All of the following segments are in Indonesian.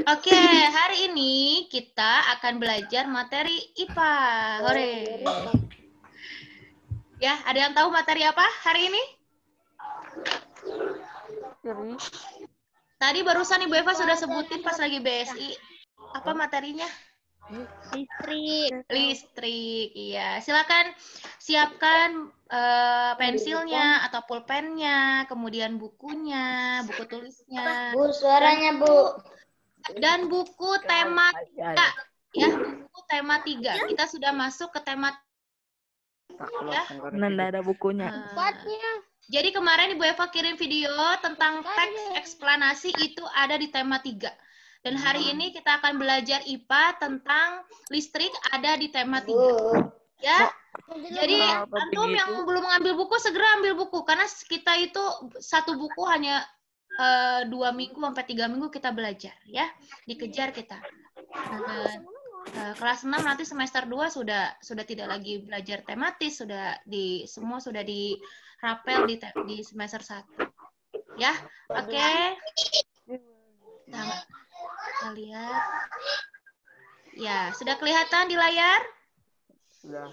Oke, hari ini kita akan belajar materi IPA. Hore. Ya, ada yang tahu materi apa hari ini? Tadi barusan Ibu Eva sudah sebutin pas lagi BSI. Apa materinya? Listrik, iya. Silakan siapkan pensilnya atau pulpennya, kemudian bukunya, buku tulisnya. Bu, suaranya Bu. Dan buku tema 3, ya, buku tema 3. Kita sudah masuk ke tema ya. Nanda ada bukunya. Jadi kemarin Ibu Eva kirim video tentang teks eksplanasi itu ada di tema 3. Dan hari ini kita akan belajar IPA tentang listrik ada di tema 3. Ya. Jadi antum yang belum mengambil buku segera ambil buku karena kita itu satu buku hanya 2 minggu sampai 3 minggu kita belajar ya. Dikejar kita. Kelas 6 nanti semester 2 sudah tidak lagi belajar tematis, semua sudah dirapel di semester 1. Ya. Oke. Nah, kita lihat. Ya, sudah kelihatan di layar? Sudah.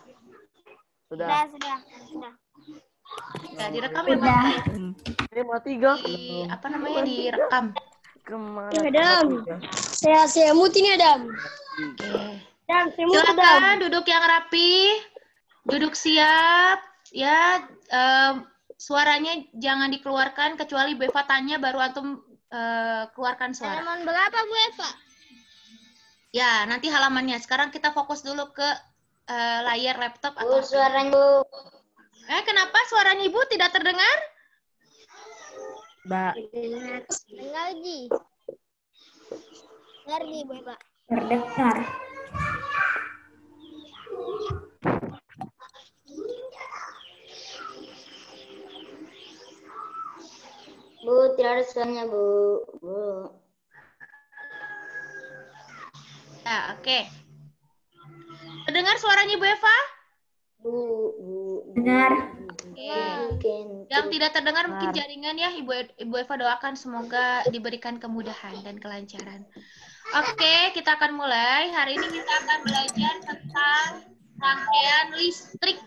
Ya, direkam ya, Bang. Tema 3. Apa namanya? Direkam. Kemana? Adam. Saya mut ini Adam. Oke. Adam, Silakan duduk yang rapi. Duduk siap. Ya, suaranya jangan dikeluarkan kecuali Bu Eva tanya baru antum keluarkan suara. Halaman berapa Bu Eva? Ya, nanti halamannya. Sekarang kita fokus dulu ke layar laptop atau Bu, suaranya Bu. kenapa suaranya Ibu tidak terdengar? Mbak. Dengar Ji. Dengar Ji Bu Eva. Terdengar. Bu, tidak ada suaranya Bu. Bu. Ya, oke. Terdengar suaranya Ibu Eva? Bu. Dengar. Yang tidak terdengar mungkin jaringan ya. Ibu Eva doakan semoga diberikan kemudahan dan kelancaran. Oke, kita akan mulai. Hari ini kita akan belajar tentang rangkaian listrik.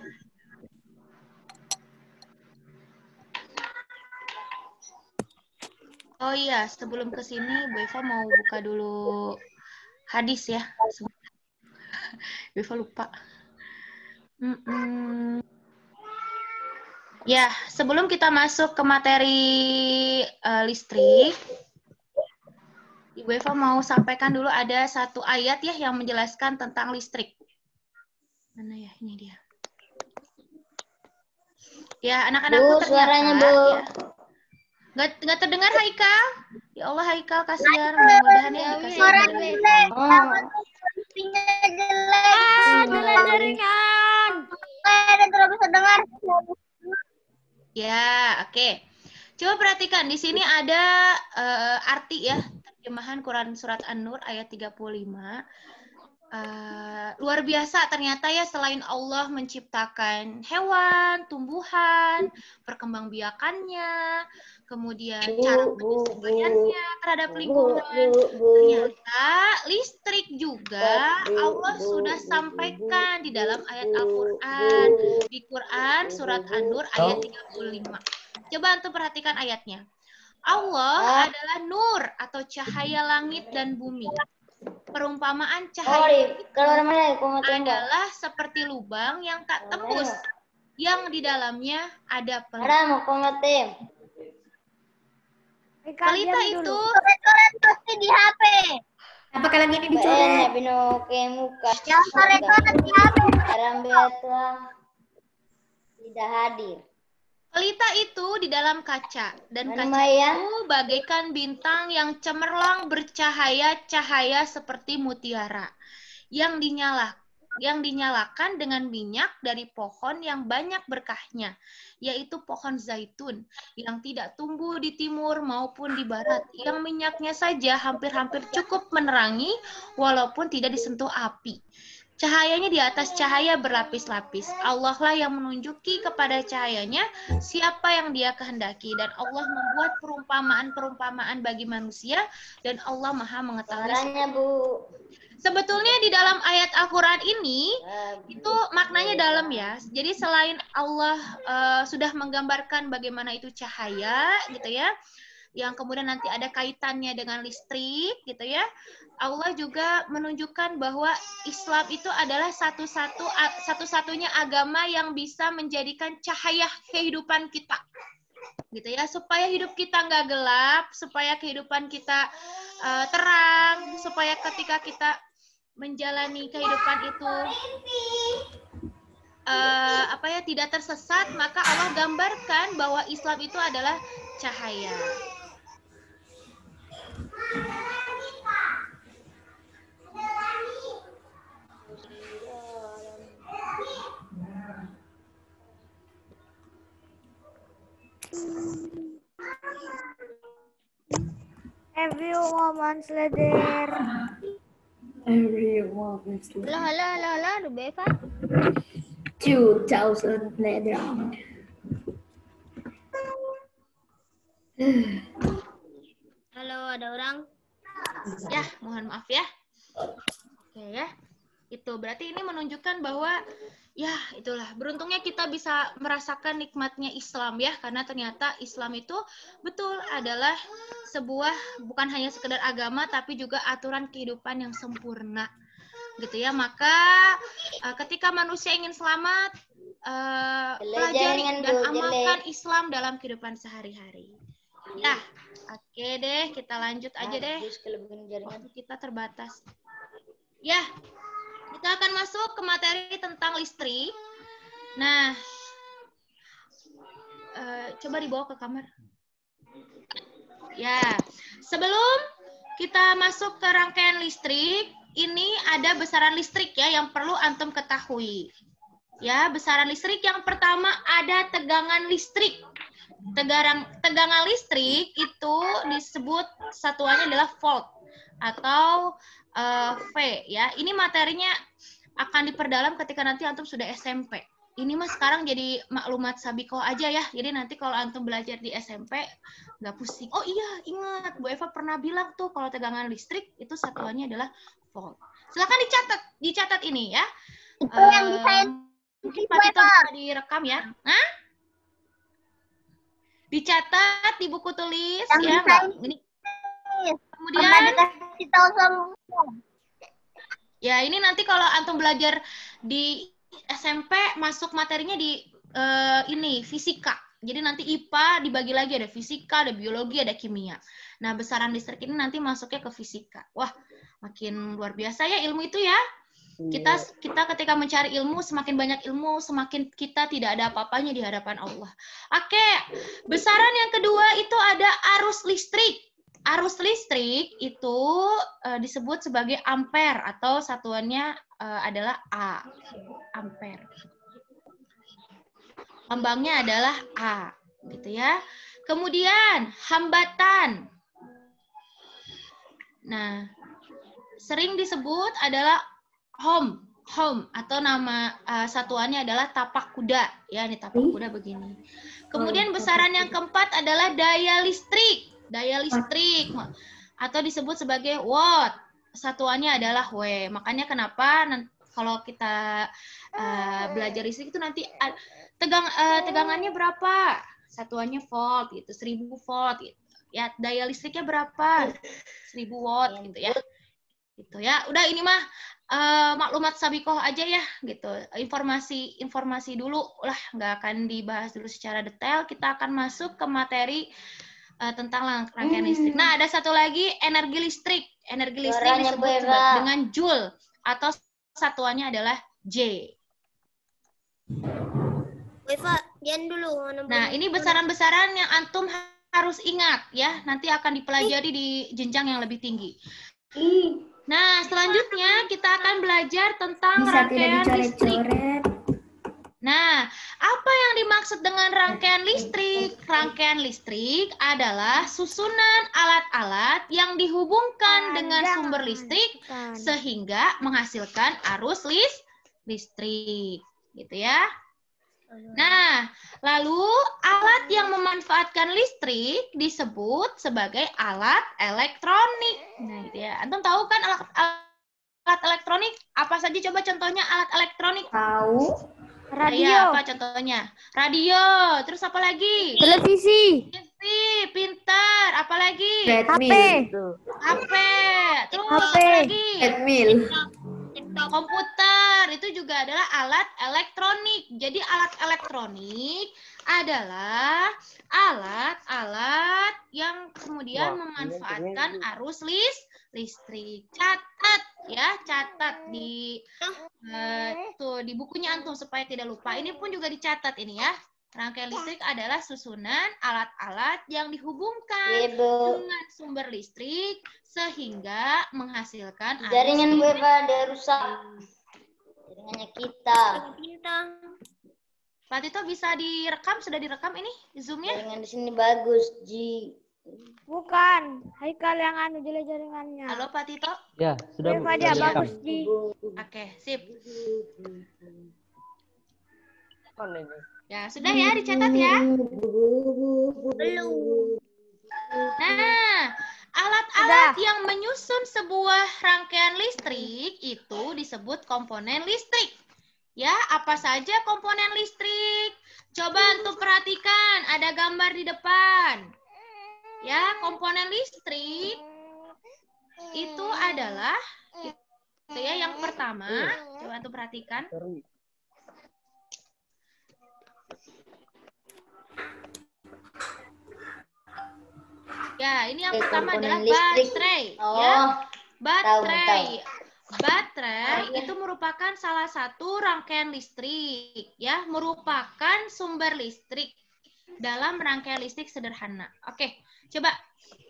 Oh iya, sebelum ke sini Bu Eva mau buka dulu hadis ya. Bu Eva lupa. Ya, sebelum kita masuk ke materi listrik, Ibu Eva mau sampaikan dulu ada satu ayat ya yang menjelaskan tentang listrik. Mana ya? Ini dia. Ya, anak-anakku Bu, ternyata. suaranya Bu. Ya. Nggak terdengar Haikal? Ya Allah Haikal kasihan. Mudah-mudahan ya dikasih jaringan. Jelek jaringan. Ada tidak bisa dengar. Ya, oke. Coba perhatikan di sini ada arti ya terjemahan Quran surat An-Nur ayat 35. Luar biasa ternyata ya selain Allah menciptakan hewan, tumbuhan, perkembangbiakannya, kemudian cara penyesuaiannya terhadap lingkungan, ternyata listrik juga Allah sudah sampaikan di dalam ayat Al-Quran, di Quran surat An-Nur ayat 35. Coba antum perhatikan ayatnya. Allah adalah nur atau cahaya langit dan bumi. Perumpamaan cahaya adalah seperti lubang yang tak tembus, yang di dalamnya ada pelita. Pelita itu pasti di HP. Apakah lagi ini dicoret? Yang koret-koret di HP. Tidak hadir. Pelita itu di dalam kaca, dan kaca itu bagaikan bintang yang cemerlang bercahaya-cahaya seperti mutiara, yang dinyalakan dengan minyak dari pohon yang banyak berkahnya, yaitu pohon zaitun, yang tidak tumbuh di timur maupun di barat, yang minyaknya saja hampir-hampir cukup menerangi, walaupun tidak disentuh api. Cahayanya di atas cahaya berlapis-lapis. Allah lah yang menunjuki kepada cahayanya siapa yang Dia kehendaki, dan Allah membuat perumpamaan-perumpamaan bagi manusia, dan Allah Maha mengetahui. Suaranya, Bu. Sebetulnya di dalam ayat Al-Qur'an ini itu maknanya dalam ya. Jadi selain Allah sudah menggambarkan bagaimana itu cahaya gitu ya, yang kemudian nanti ada kaitannya dengan listrik gitu ya, Allah juga menunjukkan bahwa Islam itu adalah satu-satunya agama yang bisa menjadikan cahaya kehidupan kita, gitu ya, supaya hidup kita nggak gelap, supaya kehidupan kita terang, supaya ketika kita menjalani kehidupan itu tidak tersesat, maka Allah gambarkan bahwa Islam itu adalah cahaya. Every woman's leader. Every woman's Halo, Rubeva. 2000 later. Halo, ada orang? Ya, mohon maaf ya. Oke ya. Itu berarti ini menunjukkan bahwa ya itulah beruntungnya kita bisa merasakan nikmatnya Islam ya, karena ternyata Islam itu betul adalah sebuah bukan hanya sekedar agama tapi juga aturan kehidupan yang sempurna. Gitu ya. Maka ketika manusia ingin selamat, pelajari dan amalkan Islam dalam kehidupan sehari-hari. Ya, oke deh, kita lanjut aja deh. Waktu kita terbatas. Ya, kita akan masuk ke materi tentang listrik. Nah, coba dibawa ke kamar. Ya, sebelum kita masuk ke rangkaian listrik, ini ada besaran listrik ya yang perlu antum ketahui. Ya, besaran listrik yang pertama ada tegangan listrik. Tegangan listrik itu disebut satuannya adalah volt atau V ya. Ini materinya akan diperdalam ketika nanti antum sudah SMP. Ini mah sekarang jadi maklumat sabikoh aja ya. Jadi nanti kalau antum belajar di SMP nggak pusing. Oh iya, ingat Bu Eva pernah bilang tuh kalau tegangan listrik itu satuannya adalah volt. Silakan dicatat ini ya. Mungkin Pak Tito bisa direkam ya. Hah? Dicatat di buku tulis ya, Mbak. Ini. Kemudian Dikasih tahu sama. ya ini nanti kalau antum belajar di SMP masuk materinya di ini fisika. Jadi nanti IPA dibagi lagi ada fisika, ada biologi, ada kimia. Nah, besaran listrik ini nanti masuknya ke fisika. Wah, makin luar biasa ya ilmu itu ya. Kita ketika mencari ilmu, semakin banyak ilmu, semakin kita tidak ada apa-apanya di hadapan Allah. Oke, besaran yang kedua itu ada arus listrik. Arus listrik itu disebut sebagai ampere atau satuannya adalah A, ampere. Lambangnya adalah A, gitu ya. Kemudian hambatan. Nah, sering disebut adalah Ohm atau nama satuannya adalah tapak kuda ya, ini tapak kuda begini. Kemudian besaran yang keempat adalah daya listrik atau disebut sebagai watt, satuannya adalah W. Makanya kenapa kalau kita belajar listrik itu nanti tegangannya berapa, satuannya volt gitu, 1000 volt gitu ya, daya listriknya berapa, 1000 watt gitu ya. Gitu ya. Udah ini mah maklumat sabikoh aja ya gitu. Informasi dulu lah, nggak akan dibahas dulu secara detail. Kita akan masuk ke materi tentang rangkaian listrik. Nah, ada satu lagi energi listrik. Energi listrik disebut dengan joule atau satuannya adalah J. Eva, jangan dulu. Nah, ini besaran-besaran yang antum harus ingat ya. Nanti akan dipelajari di jenjang yang lebih tinggi. Nah, selanjutnya kita akan belajar tentang rangkaian listrik. Nah, apa yang dimaksud dengan rangkaian listrik? Rangkaian listrik adalah susunan alat-alat alat yang dihubungkan dengan sumber listrik sehingga menghasilkan arus listrik. Gitu ya. Nah, lalu alat yang memanfaatkan listrik disebut sebagai alat elektronik. Nah, itu ya. Antum tahu kan alat elektronik? Apa saja coba contohnya alat elektronik? Tahu. Radio. Ya, apa contohnya? Radio. Terus apa lagi? Televisi. TV, pintar. Apa lagi? Treadmill. HP. Terus HP. apa lagi? Treadmill. Komputer. Itu juga adalah alat elektronik. Jadi alat elektronik adalah alat-alat yang kemudian memanfaatkan arus listrik. Catat ya, catat di tuh di bukunya antum supaya tidak lupa. Ini pun juga dicatat ini ya. Rangkaian listrik adalah susunan alat-alat yang dihubungkan dengan sumber listrik sehingga menghasilkan arus Jaringan gue listrik. pada rusak. Jaringannya kita. Pak Tito bisa direkam? Sudah direkam ini Zoom-nya? Jaringan di sini bagus, Ji. Bukan. Haikal yang anu jelek jaringannya. Halo Pak Tito? Ya, sudah Eva dia direkam. bagus, Ji. Oke, sip. Mana ini? Ya, sudah ya, dicatat ya. Nah, alat-alat yang menyusun sebuah rangkaian listrik itu disebut komponen listrik. Ya, apa saja komponen listrik? Coba antum perhatikan, ada gambar di depan. Ya, komponen listrik itu adalah itu ya yang pertama. Coba antum perhatikan. Ya, ini yang pertama adalah listrik. baterai. Oh, Ya, baterai. tahu. Baterai itu merupakan salah satu rangkaian listrik, ya, merupakan sumber listrik dalam rangkaian listrik sederhana. Oke, coba.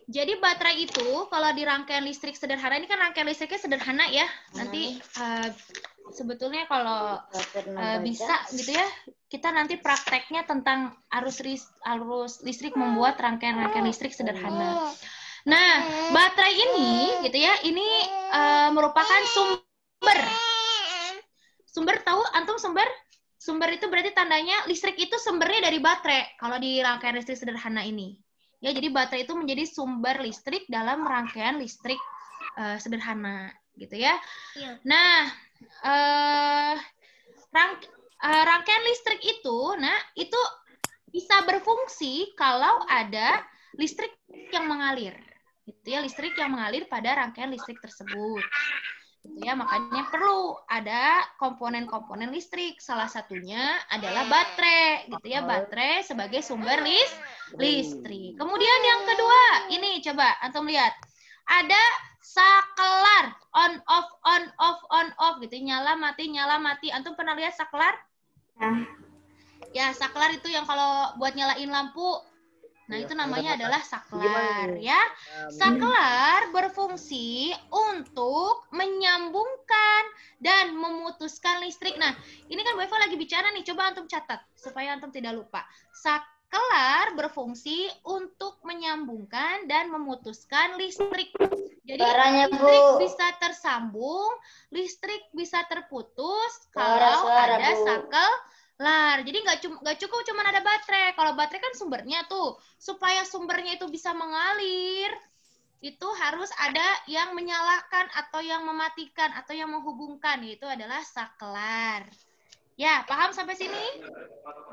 Jadi baterai itu kalau di rangkaian listrik sederhana, ini kan rangkaian listriknya sederhana ya. Nanti sebetulnya kalau bisa gitu ya, kita nanti prakteknya tentang arus listrik membuat rangkaian listrik sederhana. Nah, baterai ini gitu ya, ini merupakan sumber. Sumber tahu antum sumber? Sumber itu berarti tandanya listrik itu sumbernya dari baterai kalau di rangkaian listrik sederhana ini. Ya, jadi baterai itu menjadi sumber listrik dalam rangkaian listrik sederhana gitu ya. Nah, rangkaian listrik itu, nah itu bisa berfungsi kalau ada listrik yang mengalir, gitu ya, listrik yang mengalir pada rangkaian listrik tersebut, gitu ya. Makanya perlu ada komponen-komponen listrik. Salah satunya adalah baterai, gitu ya, baterai sebagai sumber listrik. Kemudian yang kedua, ini coba antum lihat, ada saklar, on off gitu, nyala mati. Antum pernah lihat saklar? Ya, saklar itu yang kalau buat nyalain lampu. Nah, itu namanya adalah saklar ya. Saklar berfungsi untuk menyambungkan dan memutuskan listrik. Nah, ini kan Bu Eva lagi bicara nih, coba antum catat supaya antum tidak lupa. Saklar berfungsi untuk menyambungkan dan memutuskan listrik. Jadi listrik bisa tersambung, listrik bisa terputus kalau ada saklar. Jadi nggak cukup cuma ada baterai. Kalau baterai kan sumbernya tuh, supaya sumbernya itu bisa mengalir, itu harus ada yang menyalakan atau yang mematikan atau yang menghubungkan, yaitu adalah saklar. Ya, paham sampai sini?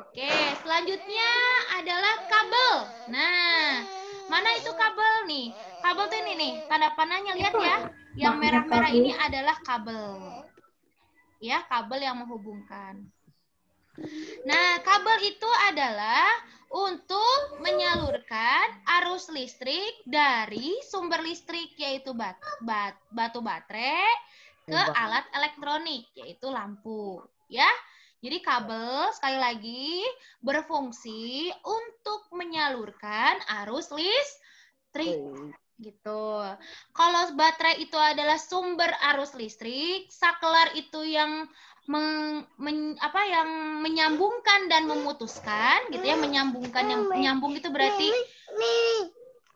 Oke, selanjutnya adalah kabel. Nah, mana itu kabel nih? Kabel tuh ini nih, tanda panahnya lihat ya. Yang merah-merah ini adalah kabel. Ya, kabel yang menghubungkan. Nah, kabel itu adalah untuk menyalurkan arus listrik dari sumber listrik, yaitu batu baterai, ke alat elektronik, yaitu lampu. Ya, jadi kabel sekali lagi berfungsi untuk menyalurkan arus listrik. Gitu. Kalau baterai itu adalah sumber arus listrik, saklar itu yang menyambungkan dan memutuskan, gitu ya, menyambungkan. Yang menyambung itu berarti,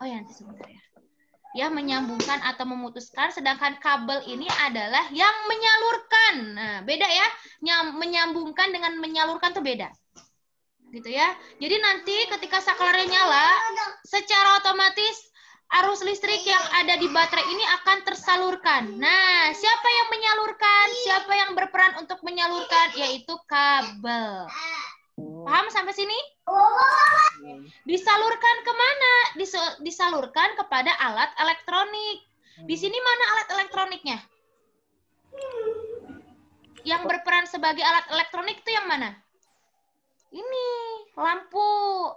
oh ya, nanti sebentar ya. ya, menyambungkan atau memutuskan, sedangkan kabel ini adalah yang menyalurkan. Nah, beda ya, menyambungkan dengan menyalurkan tuh beda. Gitu ya. Jadi nanti ketika saklarnya nyala, secara otomatis arus listrik yang ada di baterai ini akan tersalurkan. Nah, siapa yang menyalurkan? Siapa yang berperan untuk menyalurkan? Yaitu kabel. Paham sampai sini? Disalurkan kemana? Disalurkan kepada alat elektronik. Di sini mana alat elektroniknya? Yang berperan sebagai alat elektronik itu yang mana? Ini, lampu.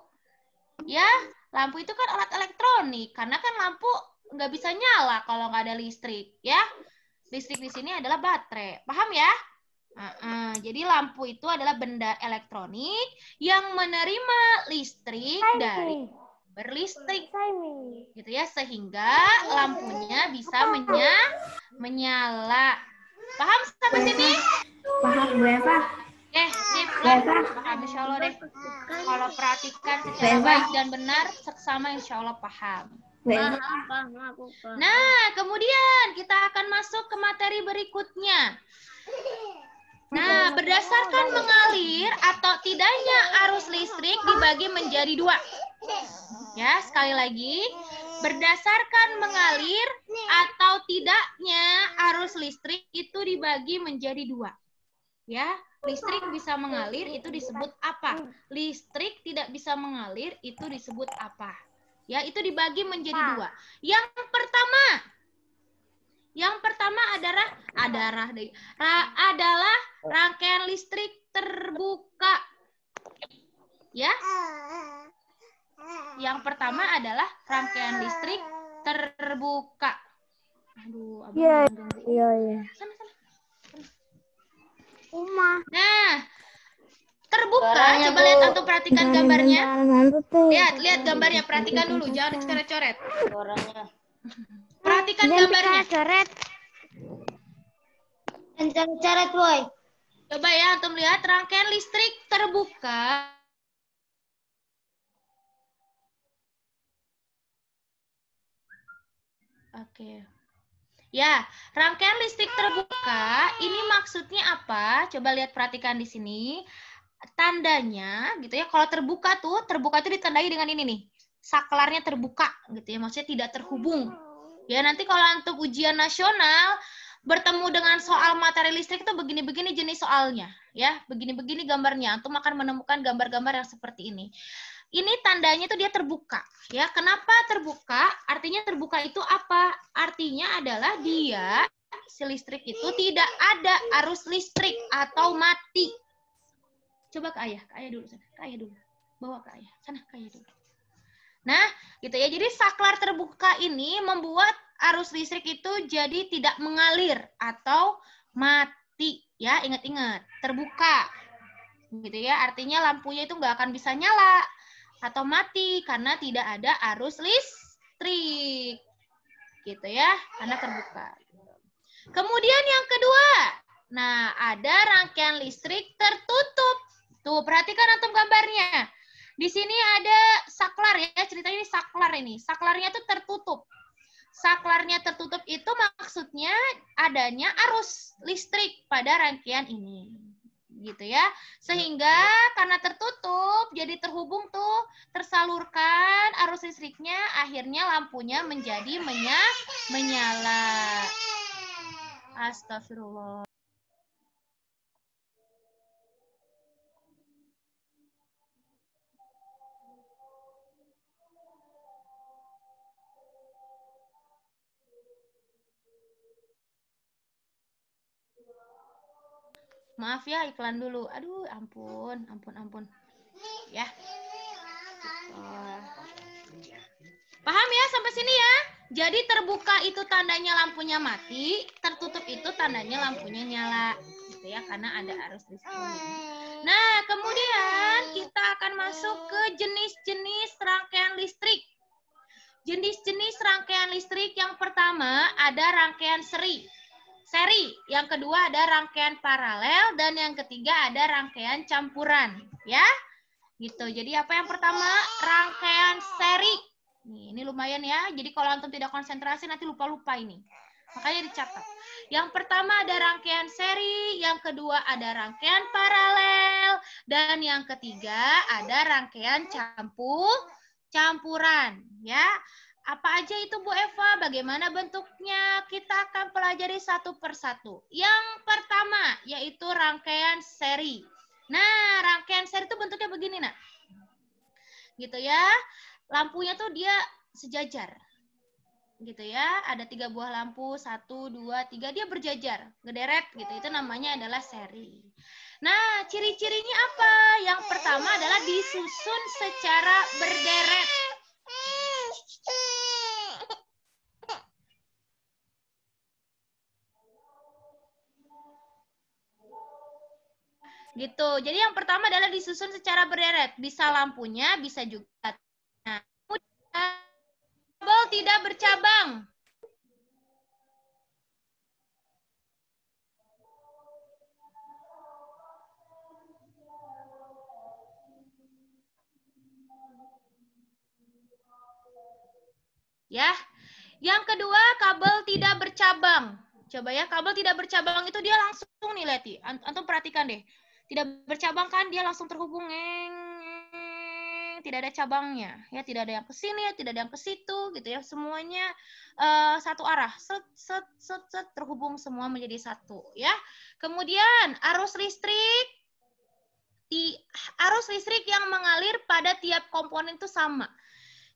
Ya, lampu itu kan alat elektronik. Karena kan lampu nggak bisa nyala kalau nggak ada listrik. Ya, listrik di sini adalah baterai. Paham ya? Jadi lampu itu adalah benda elektronik yang menerima listrik dari berlistrik, gitu ya, sehingga lampunya bisa menyala. Paham sampai sini? Paham, Bu Eva? Sip. Paham, insya Allah deh. Kalau perhatikan secara Bu Eva. baik dan benar, seksama insya Allah paham. Bu Eva. Nah, kemudian kita akan masuk ke materi berikutnya. Nah, berdasarkan mengalir atau tidaknya arus listrik dibagi menjadi dua. Ya, sekali lagi, berdasarkan mengalir atau tidaknya arus listrik itu dibagi menjadi dua. Ya, listrik bisa mengalir itu disebut apa? Listrik tidak bisa mengalir itu disebut apa? Ya, itu dibagi menjadi dua. Yang pertama adalah rangkaian listrik terbuka. Ya. Yang pertama adalah rangkaian listrik terbuka. Aduh, Abang Iya. Sana. Uma. Nah, terbuka. Coba lihat atau perhatikan gambarnya. Lihat gambarnya, perhatikan dulu, jangan dicoret-coret. Perhatikan gambarnya. Coret, boy. Coba ya, antum lihat rangkaian listrik terbuka. Oke. Ya, rangkaian listrik terbuka ini maksudnya apa? Coba lihat, perhatikan di sini. Tandanya gitu ya, kalau terbuka itu ditandai dengan ini nih. Saklarnya terbuka gitu ya, maksudnya tidak terhubung. Ya, nanti kalau untuk ujian nasional bertemu dengan soal materi listrik itu begini-begini jenis soalnya, ya. Begini-begini gambarnya. Antum akan menemukan gambar-gambar yang seperti ini. Ini tandanya itu dia terbuka, ya. Kenapa terbuka? Artinya terbuka itu apa? Artinya adalah dia, si listrik itu tidak ada arus listrik atau mati. Coba ke ayah dulu sana. Ke ayah dulu. Bawa ke ayah. Sana, ke ayah dulu. Nah, gitu ya. Jadi saklar terbuka ini membuat arus listrik itu jadi tidak mengalir atau mati, ya. Ingat-ingat, terbuka. Gitu ya. Artinya lampunya itu nggak akan bisa nyala atau mati karena tidak ada arus listrik. Gitu ya, karena terbuka. Kemudian yang kedua, nah, ada rangkaian listrik tertutup. Tuh, perhatikan antum gambarnya. Di sini ada saklar ya, ceritanya ini saklar ini. Saklarnya itu tertutup. Saklarnya tertutup itu maksudnya adanya arus listrik pada rangkaian ini. Gitu ya. Sehingga karena tertutup, jadi terhubung tuh, tersalurkan arus listriknya, akhirnya lampunya menjadi menyala. Astagfirullah. Maaf ya, iklan dulu. Aduh, ampun. Ya. Paham ya sampai sini ya? Jadi terbuka itu tandanya lampunya mati, tertutup itu tandanya lampunya nyala. Gitu ya, karena ada arus listrik. Nah, kemudian kita akan masuk ke jenis-jenis rangkaian listrik. Jenis-jenis rangkaian listrik yang pertama ada rangkaian seri, yang kedua ada rangkaian paralel, dan yang ketiga ada rangkaian campuran, ya. Gitu. Jadi apa yang pertama? Rangkaian seri. Nih, ini lumayan ya. Jadi kalau antum tidak konsentrasi nanti lupa-lupa ini. Makanya dicatat. Yang pertama ada rangkaian seri, yang kedua ada rangkaian paralel, dan yang ketiga ada rangkaian campuran, ya. Apa aja itu Bu Eva? Bagaimana bentuknya? Kita akan pelajari satu persatu. Yang pertama yaitu rangkaian seri. Nah, rangkaian seri itu bentuknya begini, Nak. Gitu ya. Lampunya tuh dia sejajar. Gitu ya. Ada 3 buah lampu, 1, 2, 3, dia berjajar, ngederet gitu. Itu namanya adalah seri. Nah, ciri-cirinya apa? Yang pertama adalah disusun secara berderet. Gitu. Jadi yang pertama adalah disusun secara berderet. Bisa lampunya, bisa juga. Nah, kabel tidak bercabang. Ya. Yang kedua, kabel tidak bercabang. Coba ya, kabel tidak bercabang itu dia langsung nih, Leti. Antum perhatikan deh. Tidak bercabang kan, dia langsung terhubung. Tidak ada cabangnya. Ya, tidak ada yang ke sini, tidak ada yang ke situ, gitu ya. Semuanya satu arah. Set, set, set, set, terhubung semua menjadi satu. Ya. Kemudian, arus listrik yang mengalir pada tiap komponen itu sama.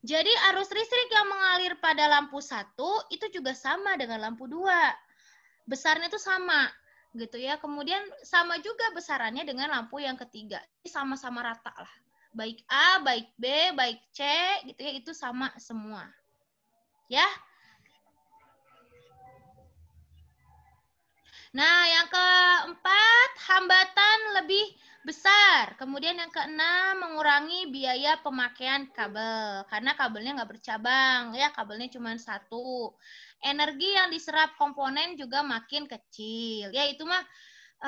Jadi arus listrik yang mengalir pada lampu 1 itu juga sama dengan lampu 2. Besarnya itu sama, gitu ya. Kemudian sama juga besarannya dengan lampu yang ketiga. Sama-sama rata lah. Baik A, baik B, baik C, gitu ya, itu sama semua. Ya. Nah, yang keempat, hambatan lebih besar. Kemudian yang keenam, mengurangi biaya pemakaian kabel. Karena kabelnya nggak bercabang, ya, kabelnya cuma satu. Energi yang diserap komponen juga makin kecil. Ya, itu mah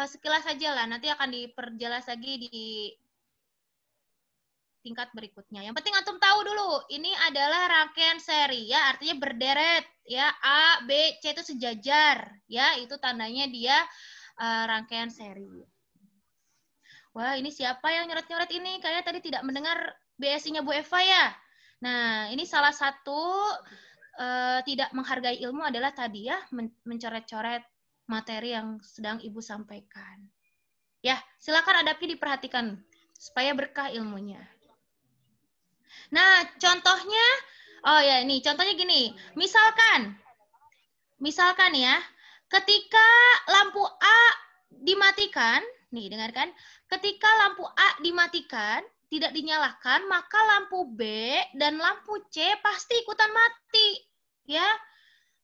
sekilas saja lah. Nanti akan diperjelas lagi di tingkat berikutnya. Yang penting antum tahu dulu, ini adalah rangkaian seri, ya, artinya berderet, ya, A, B, C itu sejajar, ya, itu tandanya dia rangkaian seri. Wah, ini siapa yang nyoret-nyoret ini? Kayaknya tadi tidak mendengar BSI-nya Bu Eva ya. Nah, ini salah satu tidak menghargai ilmu adalah tadi ya, mencoret-coret materi yang sedang Ibu sampaikan. Ya, silakan Adapi diperhatikan supaya berkah ilmunya. Nah, contohnya, oh ya, ini contohnya gini. Misalkan ya, ketika lampu A dimatikan, nih dengarkan, ketika lampu A dimatikan, tidak dinyalakan, maka lampu B dan lampu C pasti ikutan mati. Ya,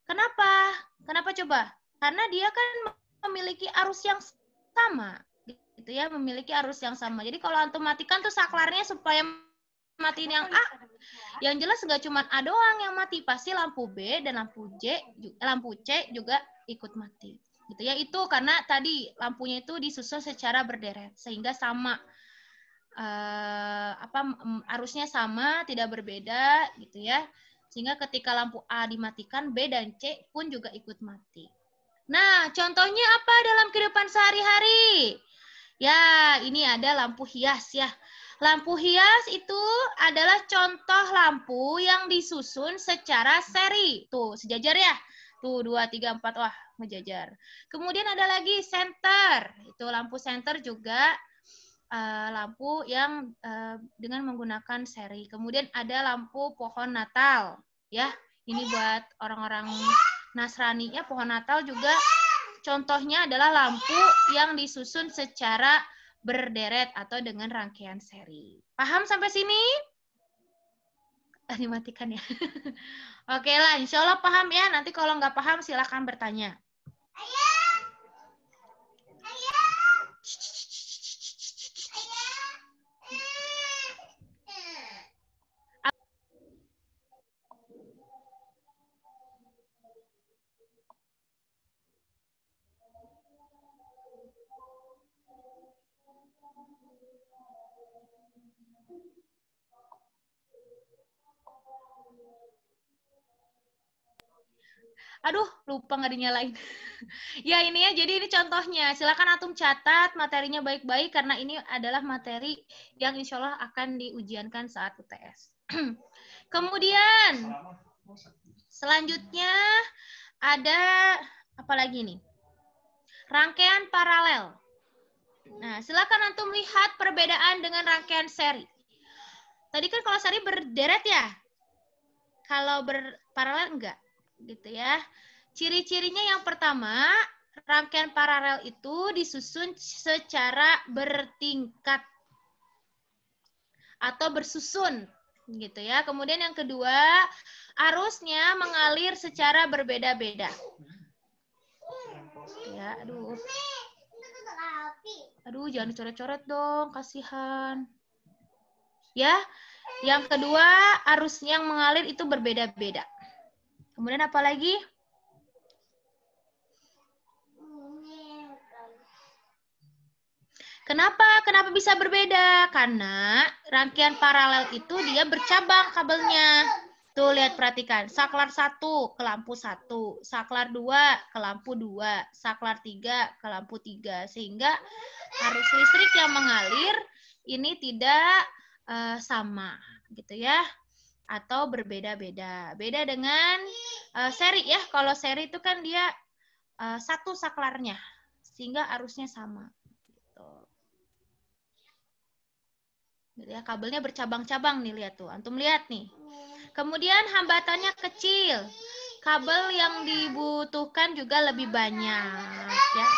kenapa? Kenapa coba? Karena dia kan memiliki arus yang sama, gitu ya, memiliki arus yang sama. Jadi kalau antum matikan tuh saklarnya supaya matiin yang A. Yang jelas nggak cuma A doang yang mati, pasti lampu B dan lampu C juga ikut mati. Gitu ya, itu karena tadi lampunya itu disusun secara berderet sehingga sama arusnya sama, tidak berbeda gitu ya. Sehingga ketika lampu A dimatikan, B dan C pun juga ikut mati. Nah, contohnya apa dalam kehidupan sehari-hari? Ya, ini ada lampu hias ya. Lampu hias itu adalah contoh lampu yang disusun secara seri. Tuh, sejajar ya. Tuh, 2, 3, 4. Wah, ngejajar. Kemudian ada lagi senter. Itu lampu senter juga lampu yang dengan menggunakan seri. Kemudian ada lampu pohon Natal. Ya, ini buat orang-orang Nasrani ya, pohon Natal juga contohnya adalah lampu yang disusun secara berderet atau dengan rangkaian seri. Paham sampai sini? Dimatikan ya. Oke lah, insya Allah paham ya. Nanti kalau nggak paham silakan bertanya. Aduh, lupa nggak dinyalain. Ya ini ya, jadi ini contohnya. Silakan antum catat materinya baik-baik karena ini adalah materi yang insya Allah akan diujiankan saat UTS. Kemudian selanjutnya ada apa lagi nih? Rangkaian paralel. Nah, silakan antum lihat perbedaan dengan rangkaian seri. Tadi kan kalau seri berderet ya, kalau berparalel enggak, gitu ya. Ciri-cirinya yang pertama, rangkaian paralel itu disusun secara bertingkat atau bersusun, gitu ya. Kemudian yang kedua, arusnya mengalir secara berbeda-beda. Ya, aduh, jangan dicoret-coret dong, kasihan. Ya, yang kedua, arusnya yang mengalir itu berbeda-beda. Kemudian apa lagi? Kenapa bisa berbeda? Karena rangkaian paralel itu dia bercabang kabelnya. Tuh, lihat, perhatikan. Saklar 1 ke lampu 1, saklar 2 ke lampu 2, saklar 3 ke lampu 3. Sehingga arus listrik yang mengalir ini tidak sama, gitu ya. Atau berbeda-beda. Beda dengan seri ya. Kalau seri itu kan dia satu saklarnya. Sehingga arusnya sama. Gitu ya, kabelnya bercabang-cabang nih, lihat tuh. Antum lihat nih. Kemudian hambatannya kecil. Kabel yang dibutuhkan juga lebih banyak ya.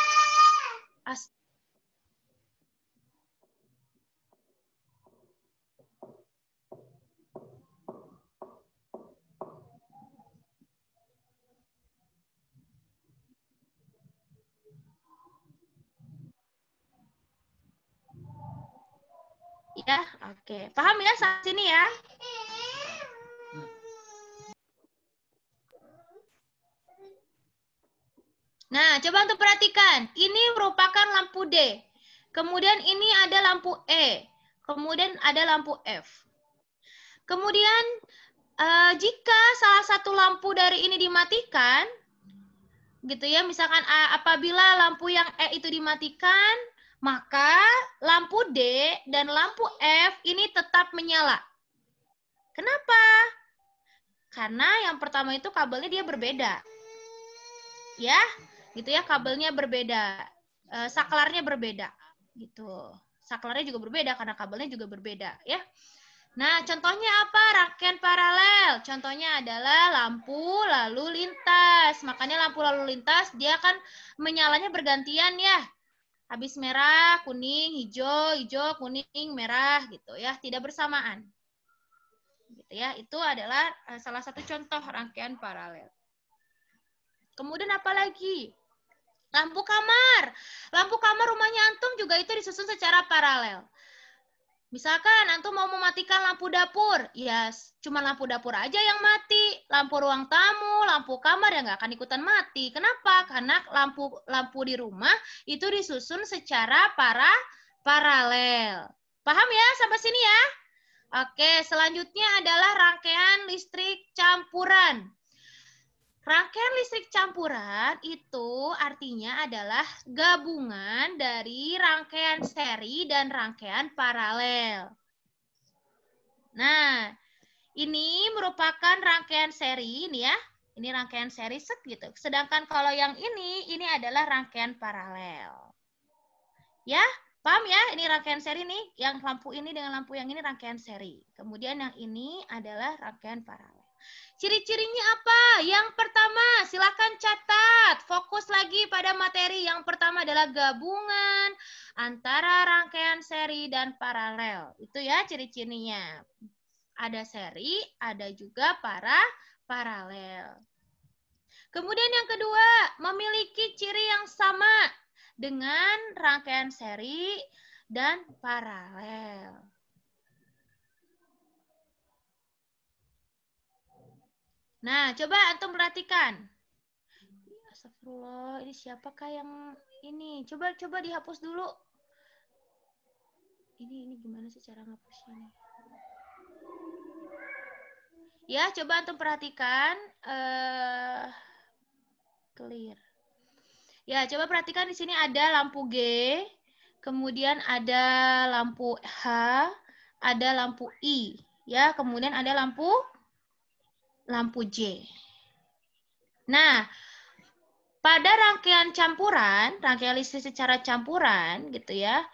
Ya, oke. Paham ya sampai sini ya? Nah, coba untuk perhatikan. Ini merupakan lampu D. Kemudian ini ada lampu E. Kemudian ada lampu F. Kemudian jika salah satu lampu dari ini dimatikan, gitu ya, misalkan apabila lampu yang E itu dimatikan, maka lampu D dan lampu F ini tetap menyala. Kenapa? Karena yang pertama itu kabelnya dia berbeda. Ya, gitu ya, kabelnya berbeda. Saklarnya berbeda. Gitu. Saklarnya juga berbeda karena kabelnya juga berbeda, ya. Nah, contohnya apa? Rangkaian paralel. Contohnya adalah lampu lalu lintas. Makanya lampu lalu lintas dia kan menyalanya bergantian ya. Habis merah, kuning, hijau, hijau, kuning, merah gitu ya, tidak bersamaan. Gitu ya. Itu adalah salah satu contoh rangkaian paralel. Kemudian apa lagi? Lampu kamar. Lampu kamar rumahnya antum juga itu disusun secara paralel. Misalkan antum mau mematikan lampu dapur, ya cuma lampu dapur aja yang mati. Lampu ruang tamu, lampu kamar ya nggak akan ikutan mati. Kenapa? Karena lampu di rumah itu disusun secara paralel. Paham ya sampai sini ya? Oke, selanjutnya adalah rangkaian listrik campuran. Rangkaian listrik campuran itu artinya adalah gabungan dari rangkaian seri dan rangkaian paralel. Nah, ini merupakan rangkaian seri ini ya. Ini rangkaian seri set gitu. Sedangkan kalau yang ini adalah rangkaian paralel. Ya, paham ya? Ini rangkaian seri nih. Yang lampu ini dengan lampu yang ini rangkaian seri. Kemudian yang ini adalah rangkaian paralel. Ciri-cirinya apa? Yang pertama, silakan catat. Fokus lagi pada materi. Yang pertama adalah gabungan antara rangkaian seri dan paralel. Itu ya ciri-cirinya. Ada seri, ada juga paralel. Kemudian yang kedua, memiliki ciri yang sama dengan rangkaian seri dan paralel. Nah, coba antum perhatikan. Astagfirullah, ini siapakah yang ini? Coba dihapus dulu. Ini gimana sih cara ngapusnya nih? Ya, coba antum perhatikan. clear. Ya, coba perhatikan di sini ada lampu G, kemudian ada lampu H, ada lampu I, ya, kemudian ada lampu J. Nah, pada rangkaian campuran, rangkaian listrik secara campuran gitu ya,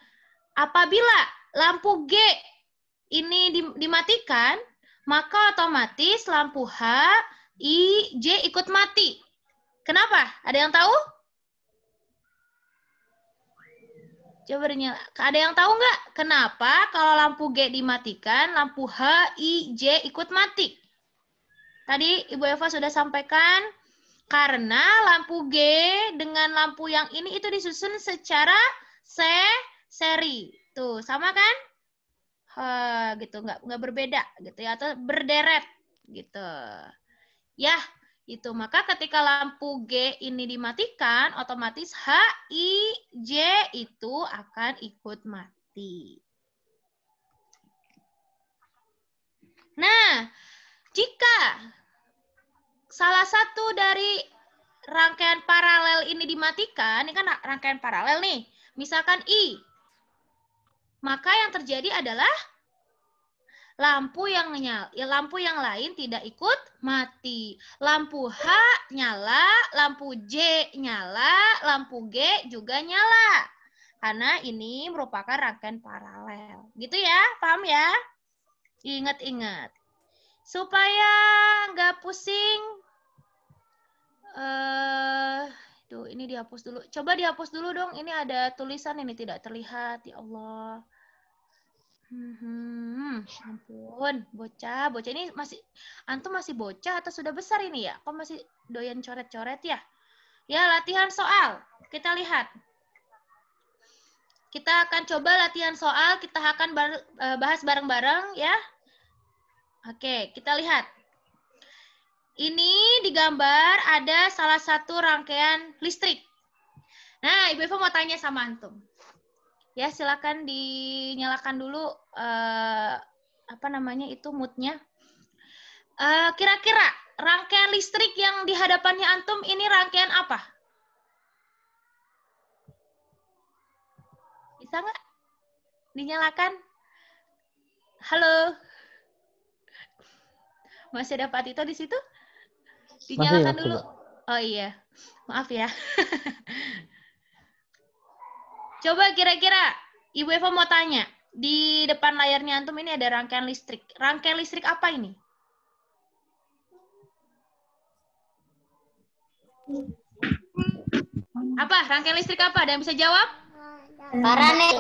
apabila lampu G ini dimatikan, maka otomatis lampu H, I, J ikut mati. Kenapa? Ada yang tahu? Coba nyala. Ada yang tahu nggak? Kenapa kalau lampu G dimatikan, lampu H, I, J ikut mati? Tadi Ibu Eva sudah sampaikan, karena lampu G dengan lampu yang ini itu disusun secara seri. Tuh, sama kan? Gitu, nggak berbeda gitu ya, atau berderet gitu. Ya, itu. Maka ketika lampu G ini dimatikan, otomatis H, I, J itu akan ikut mati. Nah, jika salah satu dari rangkaian paralel ini dimatikan, ini kan rangkaian paralel nih, misalkan I, maka yang terjadi adalah lampu yang lain tidak ikut mati. Lampu H nyala, lampu J nyala, lampu G juga nyala. Karena ini merupakan rangkaian paralel. Gitu ya, paham ya? Ingat-ingat. Supaya nggak pusing, tuh ini dihapus dulu. Coba dihapus dulu dong. Ini ada tulisan ini tidak terlihat. Ya Allah. Ampun, bocah ini antum masih bocah atau sudah besar ini ya? Kok masih doyan coret-coret ya? Ya, latihan soal. Kita lihat. Kita akan coba latihan soal, kita akan bahas bareng-bareng ya. Oke, kita lihat. Ini digambar ada salah satu rangkaian listrik. Nah, Ibu Eva mau tanya sama antum. Ya, silakan dinyalakan dulu moodnya. Kira-kira rangkaian listrik yang di hadapannya antum ini rangkaian apa? Bisa nggak dinyalakan? Halo, masih ada Pak Tito di situ? Dinyalakan dulu. Oh iya, maaf ya. Coba kira-kira Ibu Eva mau tanya, di depan layarnya antum ini ada rangkaian listrik. Rangkaian listrik apa ini? Apa? Rangkaian listrik apa? Ada yang bisa jawab? Paralel.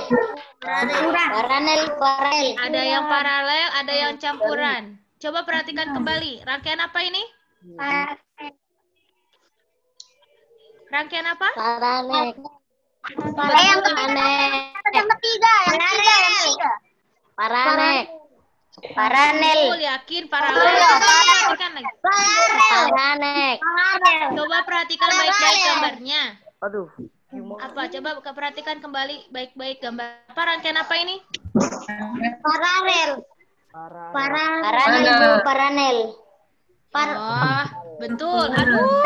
Ada yang paralel, ada yang campuran. Coba perhatikan kembali. Rangkaian apa ini? Rangkaian apa? Paralel. Yang ketiga. Paralel. Betul, yakin paralel. Coba perhatikan baik-baik gambarnya. Aduh. Apa? Coba perhatikan kembali baik-baik gambar. Apa rangkaian apa ini? Paralel. Oh, betul. Aduh.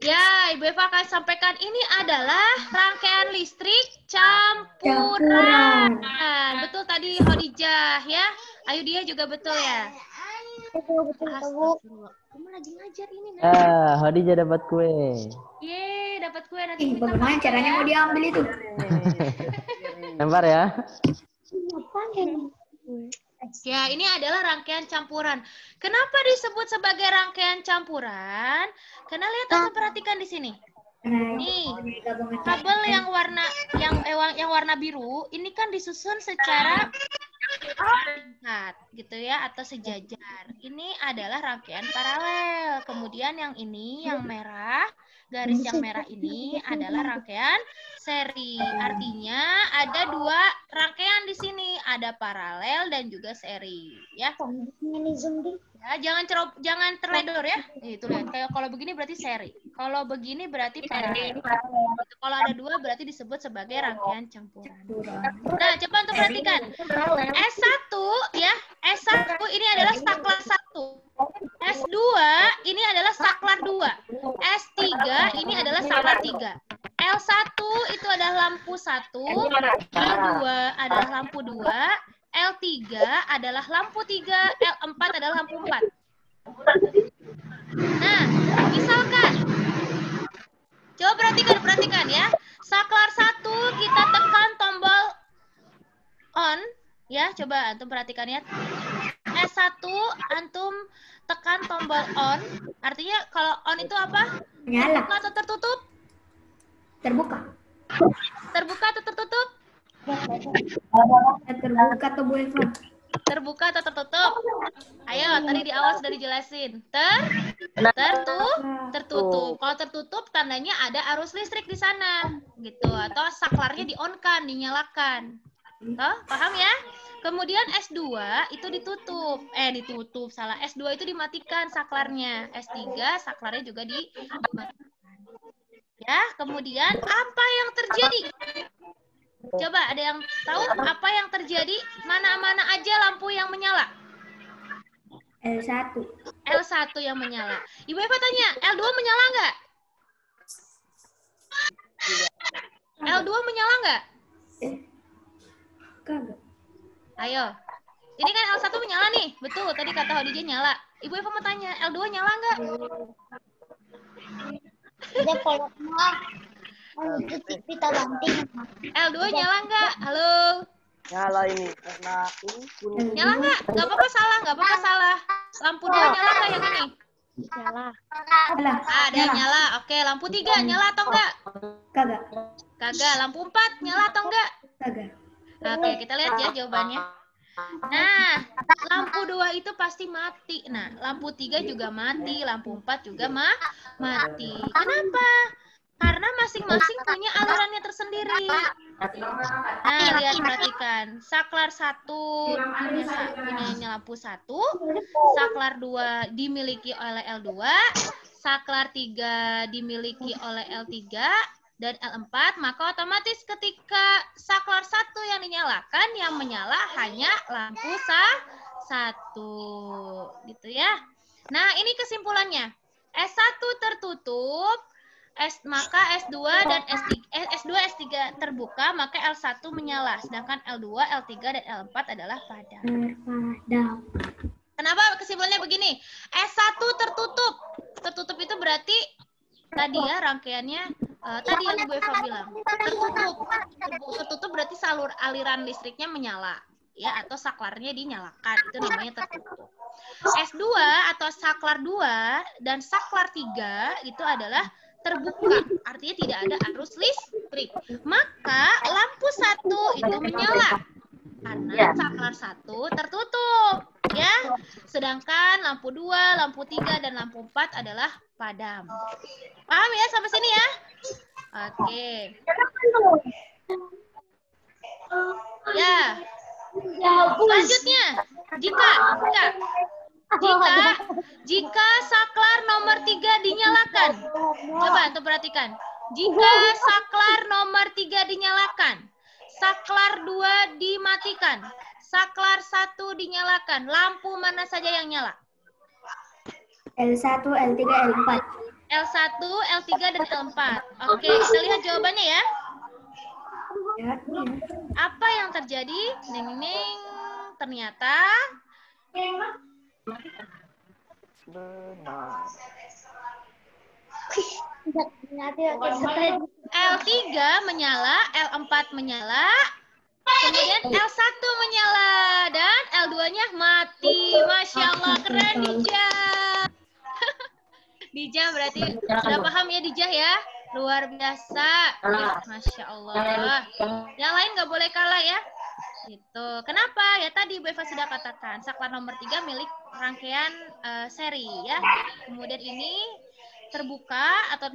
Ya, Ibu Eva akan sampaikan ini adalah rangkaian listrik campuran. Betul tadi Khadijah ya. Ayu dia juga betul ya. Astagfirullah. Kamu lagi ngajar ini. Khadijah dapat kue. Yeay, dapat kue nanti. Bagaimana caranya mau diambil itu? Lempar ya. Ya, ini adalah rangkaian campuran. Kenapa disebut sebagai rangkaian campuran? Karena lihat atau perhatikan di sini. Nih, kabel yang warna biru ini kan disusun secara tingkat gitu ya, atau sejajar. Ini adalah rangkaian paralel. Kemudian yang ini yang merah, garis yang merah ini adalah rangkaian seri. Artinya ada dua rangkaian di sini, ada paralel dan juga seri ya. Ya, jangan terledor ya. Itu lihat, kayak kalau begini berarti seri. Kalau begini berarti paralel. Kalau ada dua berarti disebut sebagai rangkaian campuran. Nah, coba untuk perhatikan. S1 ya, S1 ini adalah saklar 1. S2 ini adalah saklar 2. S3 ini adalah saklar 3. L1 itu adalah lampu 1, L2 adalah lampu 2, L3 adalah lampu 3, L4 adalah lampu 4. Nah, misalkan, coba perhatikan ya. Saklar 1 kita tekan tombol on, ya, coba antum perhatikan ya. S1 antum tekan tombol on, artinya kalau on itu apa? Nyala. Terbuka atau tertutup? Terbuka. Terbuka atau tertutup? Terbuka tuh Bu Eva. Terbuka atau tertutup? Ayo, tadi di awal sudah dijelasin. Tertutup. Kalau tertutup tandanya ada arus listrik di sana, gitu. Atau saklarnya di-on-kan, dinyalakan. Toh, paham ya? Kemudian S2 itu ditutup. Salah. S2 itu dimatikan saklarnya. S3 saklarnya juga dimatikan. Ya, kemudian apa yang terjadi? Coba ada yang tahu apa yang terjadi? Mana-mana aja lampu yang menyala? L1. L1 yang menyala. Ibu Eva tanya, L2 menyala nggak? L2 menyala nggak? Kagak. Ayo. Ini kan L1 menyala nih. Betul, tadi kata Khadijah nyala. Ibu Eva mau tanya, L2 nyala nggak? Ada polosnya. Kita banting. L2 nyala nggak? Halo? Nyala ini karena ini kuning. Nyala nggak? Nggak apa-apa salah. Lampu 2 nyala nggak yang ini? Nyala. Alah. Ada yang nyala. Oke, lampu 3 nyala atau enggak? Kagak. Kagak. Lampu 4 nyala atau enggak? Kagak. Oke, kita lihat ya jawabannya. Nah, lampu 2 itu pasti mati. Nah, lampu 3 juga mati, lampu 4 juga mati. Kenapa? Karena masing-masing punya alirannya tersendiri. Nah, lihat perhatikan. Saklar 1 punya lampu 1, saklar 2 dimiliki oleh L2, saklar 3 dimiliki oleh L3 dan L4, maka otomatis ketika saklar 1 yang dinyalakan, yang menyala hanya lampu 1. Gitu ya. Nah, ini kesimpulannya. S1 tertutup, maka S2 dan S2 S3 terbuka, maka L1 menyala, sedangkan L2, L3 dan L4 adalah padam. Kenapa kesimpulannya begini? S1 tertutup. Tertutup itu berarti tadi ya rangkaiannya tadi yang Bu Eva bilang. Tertutup berarti aliran listriknya menyala, ya, atau saklarnya dinyalakan. Itu namanya tertutup. S2 atau saklar 2 dan saklar 3 itu adalah terbuka, artinya tidak ada arus listrik. Maka lampu 1 itu menyala karena saklar 1 tertutup, ya. Sedangkan lampu 2, lampu 3 dan lampu 4 adalah padam. Paham ya sampai sini ya? Oke. Ya. Selanjutnya, jika saklar nomor 3 dinyalakan. Coba untuk perhatikan. Jika saklar nomor 3 dinyalakan, saklar 2 dimatikan, saklar 1 dinyalakan, lampu mana saja yang nyala? L1, L3, L4. L1, L3 dan L4. Oke, kita lihat jawabannya ya. Apa yang terjadi? Neng, ternyata Benar. L3 menyala, L4 menyala, kemudian L1 menyala, dan L2-nya mati. Masya Allah, keren Dijah. Dijah berarti sudah paham ya Dijah ya? Luar biasa. Masya Allah. Yang lain nggak boleh kalah ya. Gitu. Kenapa? Ya tadi Bu Eva sudah katakan, saklar nomor 3 milik rangkaian seri ya. Kemudian ini terbuka atau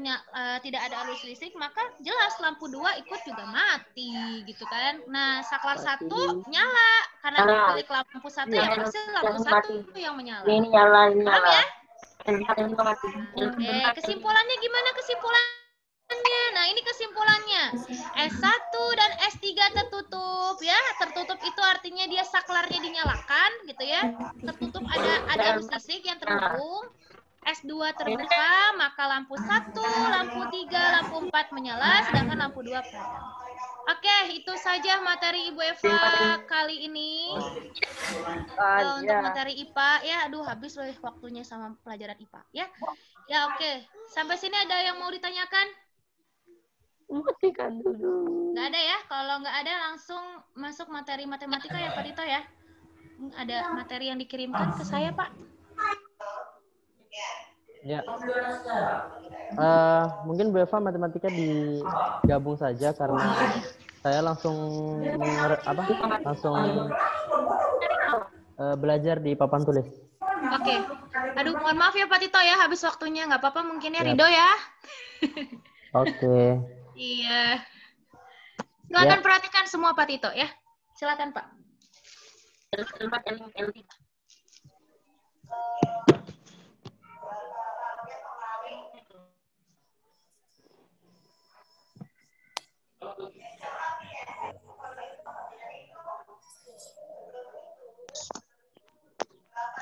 tidak ada arus listrik, maka jelas lampu 2 ikut juga mati gitu kan. Nah, saklar 1 nyala karena milik lampu 1 ya pasti lampu 1 yang menyala. Ini nyala. Paham ya? Oke, kesimpulannya gimana kesimpulannya? Nah, ini kesimpulannya. S1 dan S3 tertutup ya. Tertutup itu artinya dia saklarnya dinyalakan gitu ya. Tertutup ada arus listrik yang terhubung. S2 terbuka, maka lampu 1, lampu 3, lampu 4 menyala, sedangkan lampu 2 padam. Oke, itu saja materi Ibu Eva kali ini. Untuk materi IPA, ya aduh habis loh waktunya sama pelajaran IPA. Ya oke. Sampai sini ada yang mau ditanyakan? Matikan dulu. Nggak ada ya? Kalau nggak ada langsung masuk materi matematika ya Pak Tito ya? Ada materi yang dikirimkan ke saya Pak? Ya. Mungkin Bu Eva matematika digabung saja karena saya langsung belajar di papan tulis. Oke. Aduh, mohon maaf ya Pak Tito ya, habis waktunya. Nggak apa-apa mungkin ya, Ridho ya. Oke. Iya. Silakan perhatikan semua Pak Tito ya. Silakan Pak.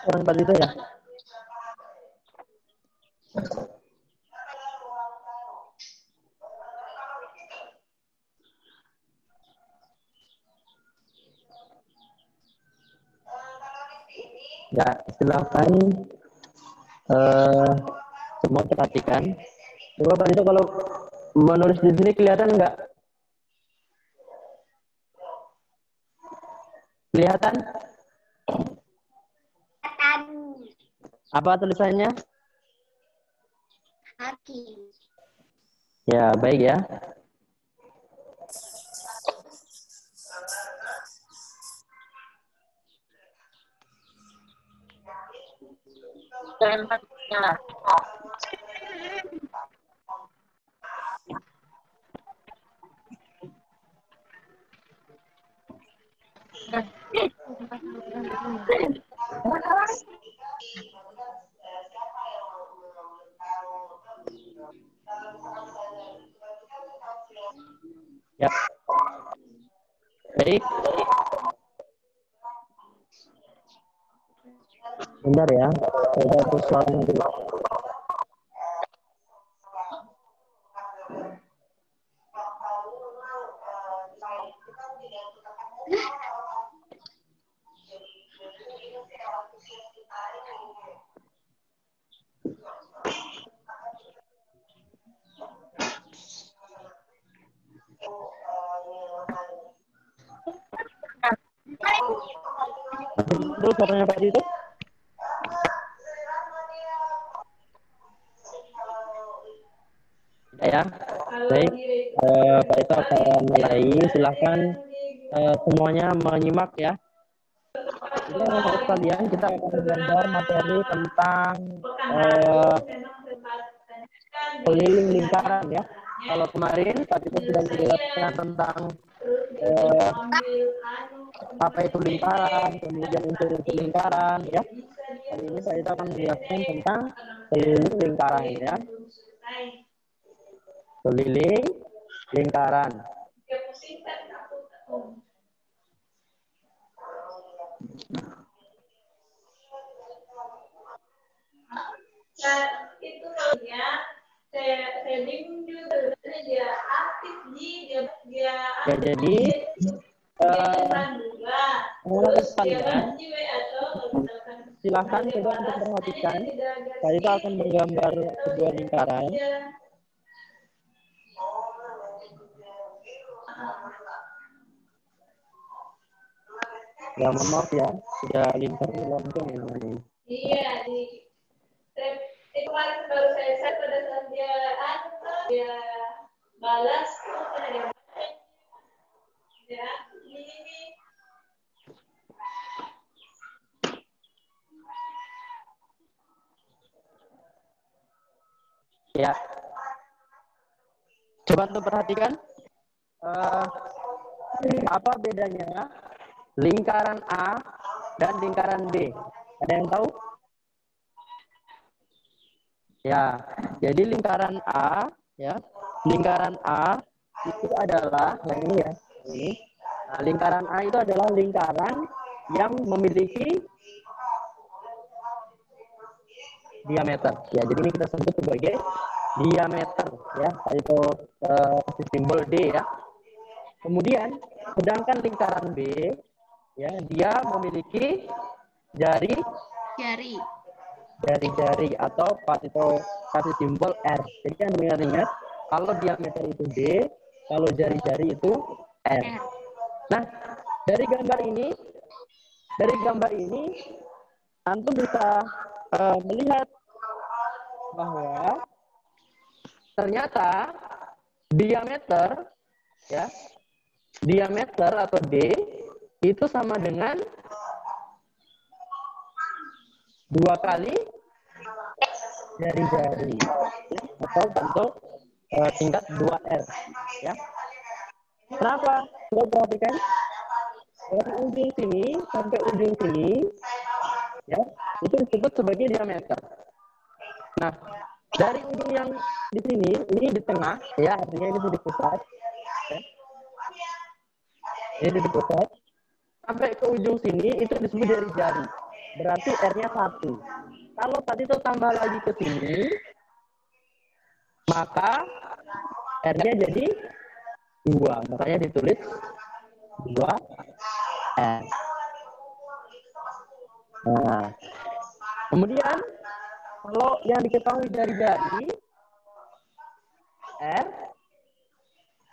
Orang Pak Tito ya? Ya, silakan semua perhatikan. Coba Pak Tito kalau menulis di sini kelihatan nggak? Kelihatan? Apa tulisannya? Hakim. Ya, baik ya. Ya. Baik. Bentar ya. Saya hapus suaranya dulu. Terus suaranya Pak Tito? Ya, baik. Pak Tito akan mulai. Silahkan semuanya menyimak ya. Jadi untuk kalian kita akan belajar materi tentang keliling lingkaran ya. Kalau kemarin Pak Tito sudah menjelaskan tentang apa itu lingkaran, kemudian unsur-unsur lingkaran ya. Kali ini Pak Tito akan menjelaskan tentang keliling lingkaran ya. Keliling lingkaran. Itu ya saya bingung juga dia aktif dia Ya, jadi kalian silahkan coba untuk perhatikan. Saya itu akan menggambar sebuah lingkaran. Ya, mohon maaf ya, sudah lingkar lonceng ya namanya. Iya, itu kemarin baru saya pada saat dia balas ya ini Ya, coba untuk perhatikan apa bedanya lingkaran A dan lingkaran B. Ada yang tahu? Ya, jadi lingkaran A ya, lingkaran A itu adalah yang ini ya. Ini. Nah, lingkaran A itu adalah lingkaran yang memiliki diameter. Ya, jadi ini kita sebut sebagai diameter ya, itu simbol D ya. Kemudian sedangkan lingkaran B ya, dia memiliki jari-jari atau kasih simbol R. Jadi kan ingat-ingat kalau diameter itu D, kalau jari-jari itu R. Nah, dari gambar ini antum bisa melihat bahwa ternyata diameter atau D itu sama dengan 2 kali jari-jari atau bentuk tingkat 2R ya. Kenapa? Coba perhatikan dari ujung sini sampai ujung sini ya, itu disebut sebagai diameter. Nah, dari ujung yang di sini, ini di tengah ya, artinya ini di pusat ya. Ini di pusat sampai ke ujung sini itu disebut jari-jari. Berarti R-nya 1. Kalau tadi itu tambah lagi ke sini, maka R-nya jadi 2. Makanya ditulis 2R. Nah, kemudian kalau yang diketahui dari jari R,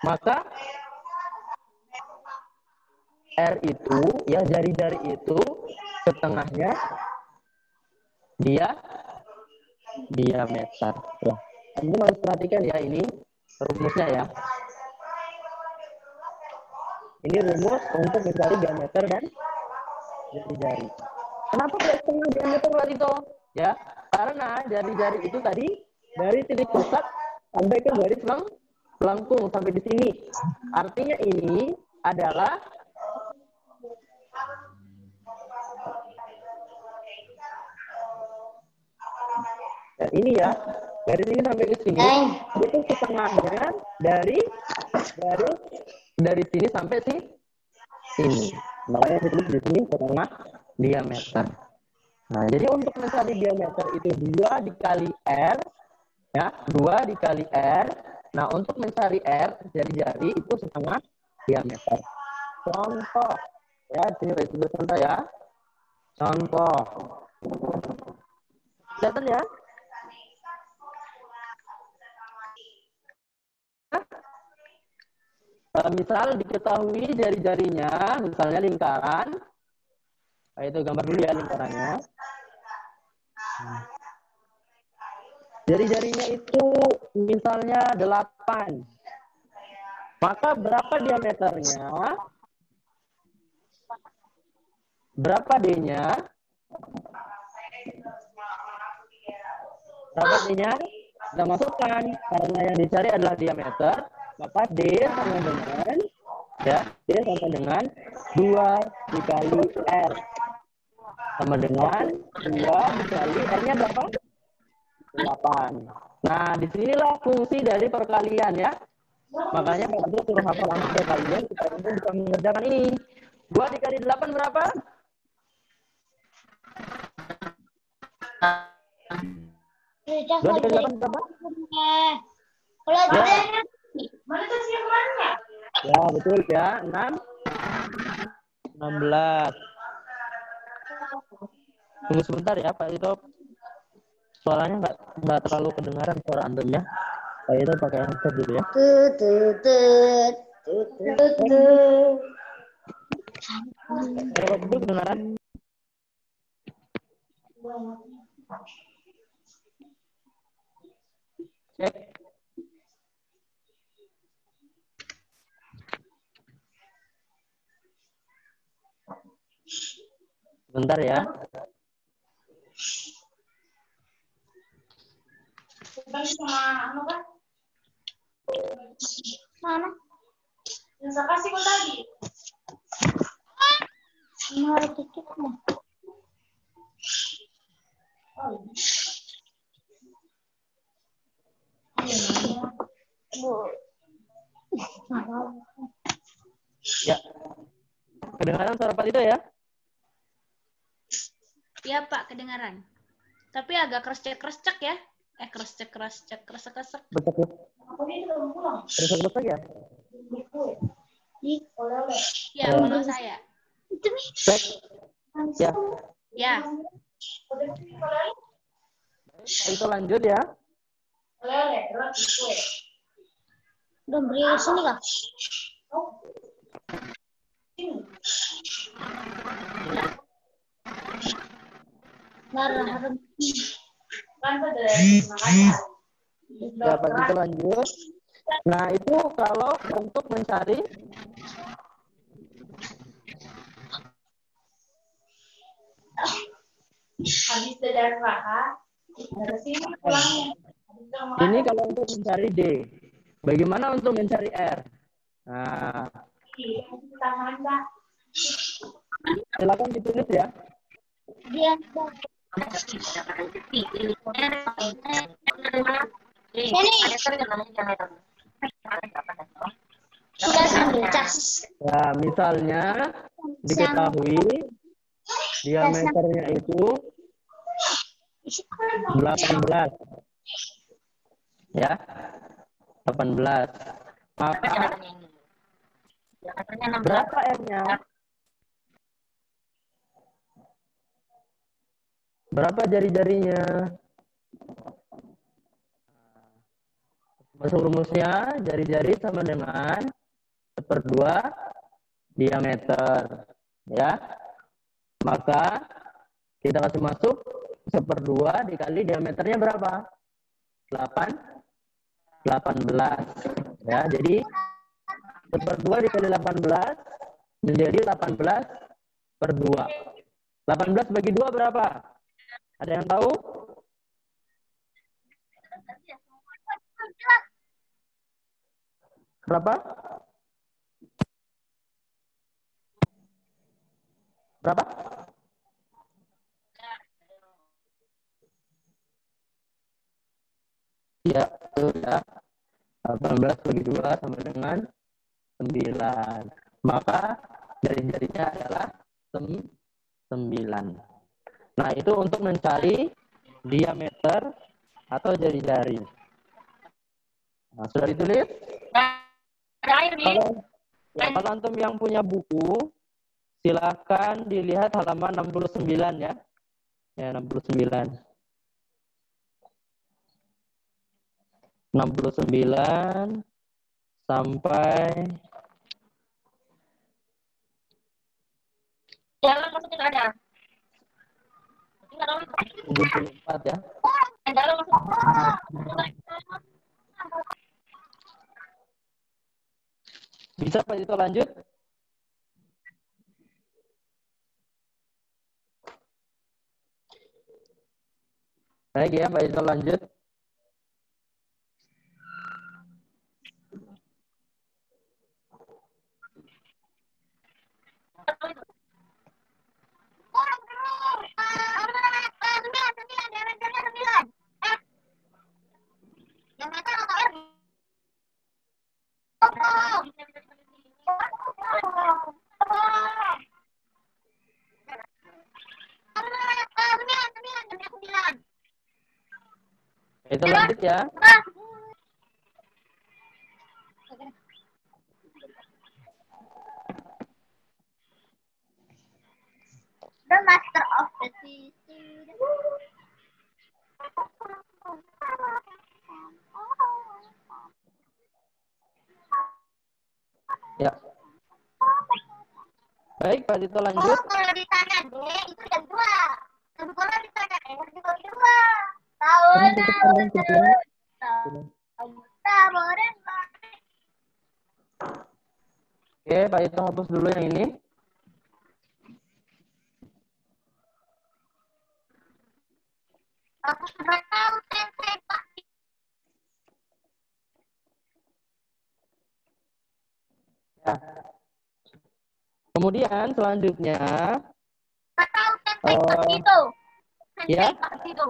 maka R itu ya, jari-jari itu setengahnya diameter. Ya. Ini harus perhatikan ya, ini rumusnya ya. Ini rumus untuk mencari diameter dan jari-jari. Kenapa tidak setengah diameter tadi toh? Ya, karena jari-jari itu tadi dari titik pusat sampai ke garis lengkung sampai di sini. Artinya ini adalah ini ya, dari sini sampai ke sini itu setengahnya dari sini sampai sini. Makanya ditulis di sini setengah diameter. Nah, jadi untuk mencari diameter itu 2 dikali R ya, 2 dikali R. Nah, untuk mencari R jari-jari itu setengah diameter. Contoh ya, sini itu contoh ya. Contoh. Kelihatan ya? Misal diketahui jari-jarinya, misalnya lingkaran, itu gambar dulu ya lingkarannya. Jari-jarinya itu misalnya 8, maka berapa diameternya? Berapa D-nya? Berapa D-nya? Kita masukkan, karena yang dicari adalah diameter. Maka D sama dengan ya, D sama dengan 2 dikali R sama dengan 2 dikali R-nya berapa? 8. Nah, disinilah fungsi dari perkalian ya. Makanya kalau itu suruh hafal langsung perkalian, kita bisa mengerjakan ini. 2 dikali 8 berapa? 2 dikali 8 berapa? Ya. Mana tuh siapannya? Ya, betul ya. 16. Tunggu sebentar ya, Pak Ito. Suaranya nggak terlalu kedengaran suara antum ya. Pak Ito pakai headset dulu ya. Kalau dulu kedengaran. Cek. Bentar ya. Mana? Yang saya kasih kau tadi. Mana tiketnya? Ya. Kedengaran suara Pak Ito ya? Iya Pak, kedengaran. Tapi agak krescek ya. Krescek. Betul. Betul ya? Ya, kalau saya. Baik. Ya. Ya. Itu lanjut ya. Udah beri sini kak. Ya, Pak, kita lanjut. Nah, itu kalau untuk mencari Habis dari Raka, dari sini pulangnya. ini kalau untuk mencari D. Bagaimana untuk mencari R? Nah, silakan ditulis ya. Dia sudah sambil cas. Ya, misalnya diketahui diameternya itu 18. Ya. 18. Maka berapa R-nya? Berapa jari-jarinya? Masuk rumusnya, jari-jari sama dengan 1/2 diameter. Ya. Maka kita kasih masuk 1/2 dikali diameternya berapa? 18. Ya, jadi 1/2 dikali 18 menjadi 18/2. 18 bagi 2 berapa? Ada yang tahu? Berapa? Berapa? Ya, betul ya. 18 bagi 2 sama dengan 9. Maka jari-jarinya adalah 9. Nah, itu untuk mencari diameter atau jari-jari. Nah, sudah ditulis? Kalau antum yang punya buku, silakan dilihat halaman 69 ya. Ya, 69. 69 sampai Jalan maksudnya ada. 74 ya. Jalan maksudnya. Bisa Pak Dito lanjut? Baik ya, Pak Dito lanjut. Itu lanjut ya. The master of the sea. Ya. Baik, Pak Dito lanjut. Kalau ditanya D, itu yang 2. Kalau ditanya N, itu bagi 2. Tahu Oke, Pak Dito hapus dulu yang ini. Aku sudah tahu tempe Pak. Ya. Kemudian selanjutnya Tahu tempe Pak itu. ya. Pak itu.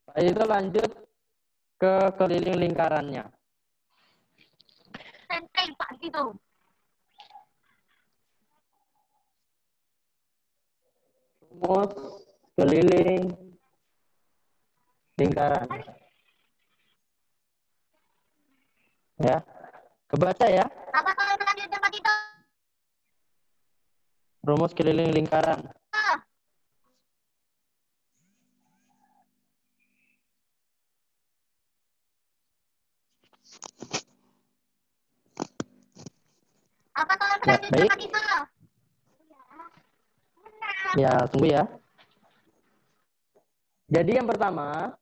Pak Dito lanjut ke keliling lingkarannya. Tempe Pak itu. rumus keliling lingkaran. Ya, kebaca ya, Apa kalau berada di tempat itu? rumus keliling lingkaran. Apa kalau Ya, berada di baik. tempat itu? Ya, tunggu ya. Jadi yang pertama,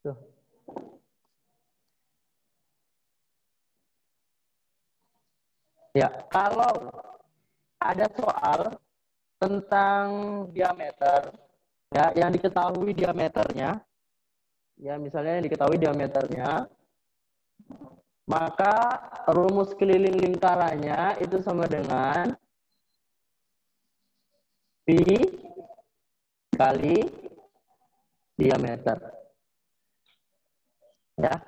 tuh. Ya, kalau ada soal tentang diameter, ya, yang diketahui diameternya, ya, misalnya yang diketahui diameternya, maka rumus keliling lingkarannya itu sama dengan pi kali diameter. Ya.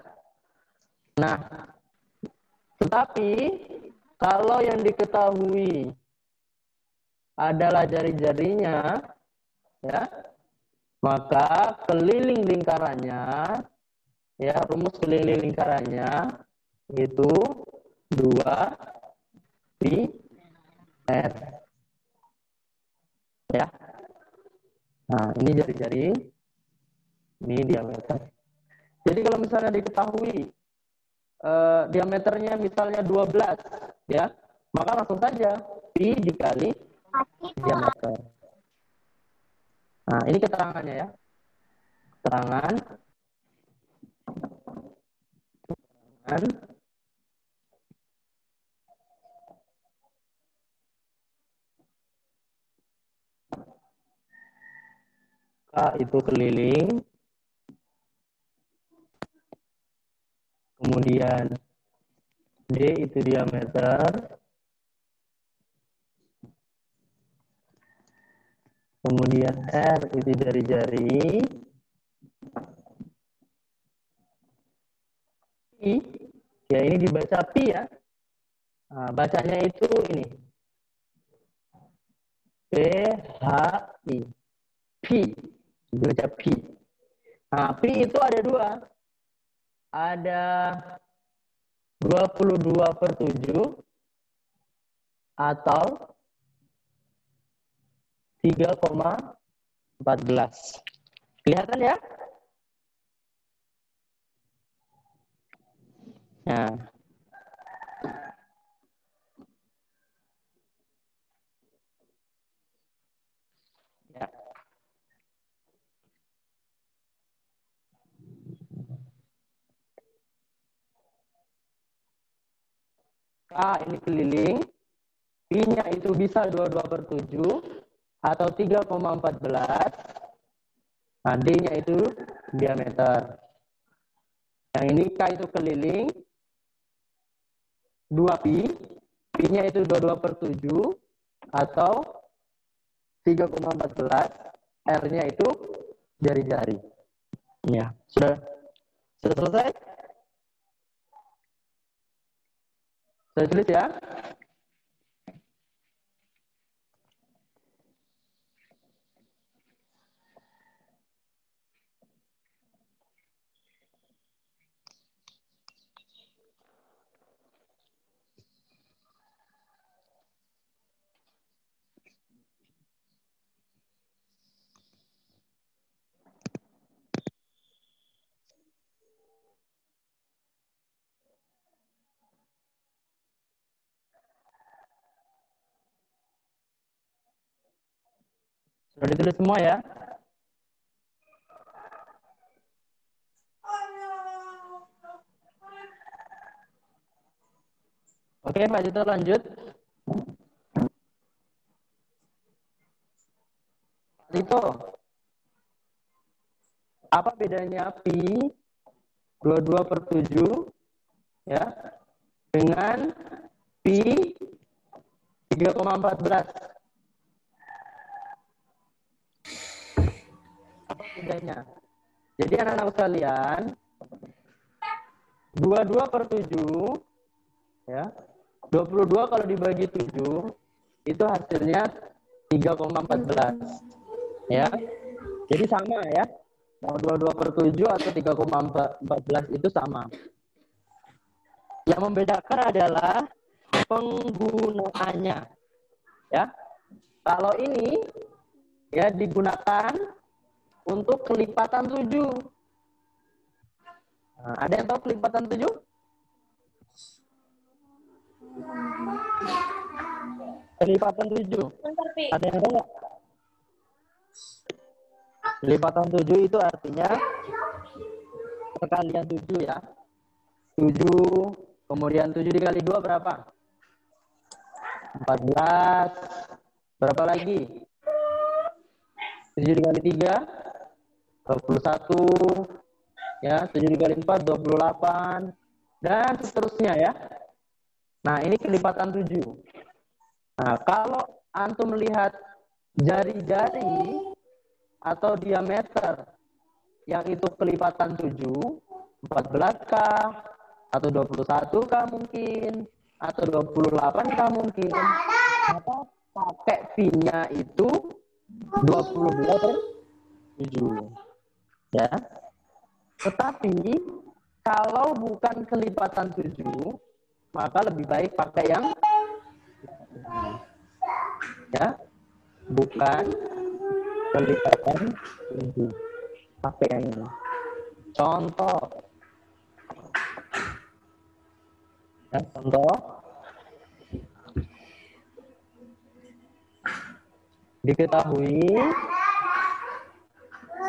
Nah, tetapi kalau yang diketahui adalah jari-jarinya, ya, maka keliling lingkarannya, ya, rumus keliling lingkarannya itu 2 pi r. Ya. Nah, ini jari-jari, ini diameter. Jadi kalau misalnya diketahui diameternya misalnya 12, ya, maka langsung saja pi dikali diameter. Nah, ini keterangannya ya. Keterangan K itu keliling, kemudian D itu diameter, kemudian R itu jari-jari, I, ya ini dibaca pi ya. Nah, bacanya itu ini. P, H, I. Pi. Dibaca pi. Nah, pi itu ada 2. Ada 22/7 atau 3,14. Kelihatan ya? Nah. Ya. K ini keliling, I-nya itu bisa 22/7 atau 3,14. Nah, D-nya itu diameter. Yang ini K itu keliling, 2 pi, pi-nya itu 22/7 atau 3,14, R-nya itu jari-jari. Ya, sudah selesai? Sudah tulis ya? Sudah ditulis semua ya? Oke, Pak Jito lanjut. Pak Jito, apa bedanya pi 22/7 ya dengan pi 3,14? Apa bedanya? Jadi anak-anak sekalian, 22/7 ya 22 kalau dibagi 7 itu hasilnya 3,14 ya. Jadi sama ya. Mau 22/7 atau 3,14 itu sama. Yang membedakan adalah penggunaannya. Ya. Kalau ini ya digunakan untuk kelipatan 7. Nah, ada yang tahu kelipatan 7? Kelipatan 7. Ada yang tahu nggak? Kelipatan 7 itu artinya perkalian 7 ya. 7, kemudian 7 dikali 2 berapa? 14. Berapa lagi? 7 dikali 3, 21. Ya, 7 dikali 4, 28. Dan seterusnya ya. Nah, ini kelipatan 7. Nah, kalau antum melihat jari-jari atau diameter yang itu kelipatan 7, 14kah, atau 21kah mungkin, atau 28kah mungkin, maka pakai pinnya itu 22/7. Ya. Tetapi kalau bukan kelipatan 7, maka lebih baik pakai yang ya, bukan kelipatan 7. Pakai yang ini. Contoh. Ya, contoh. Diketahui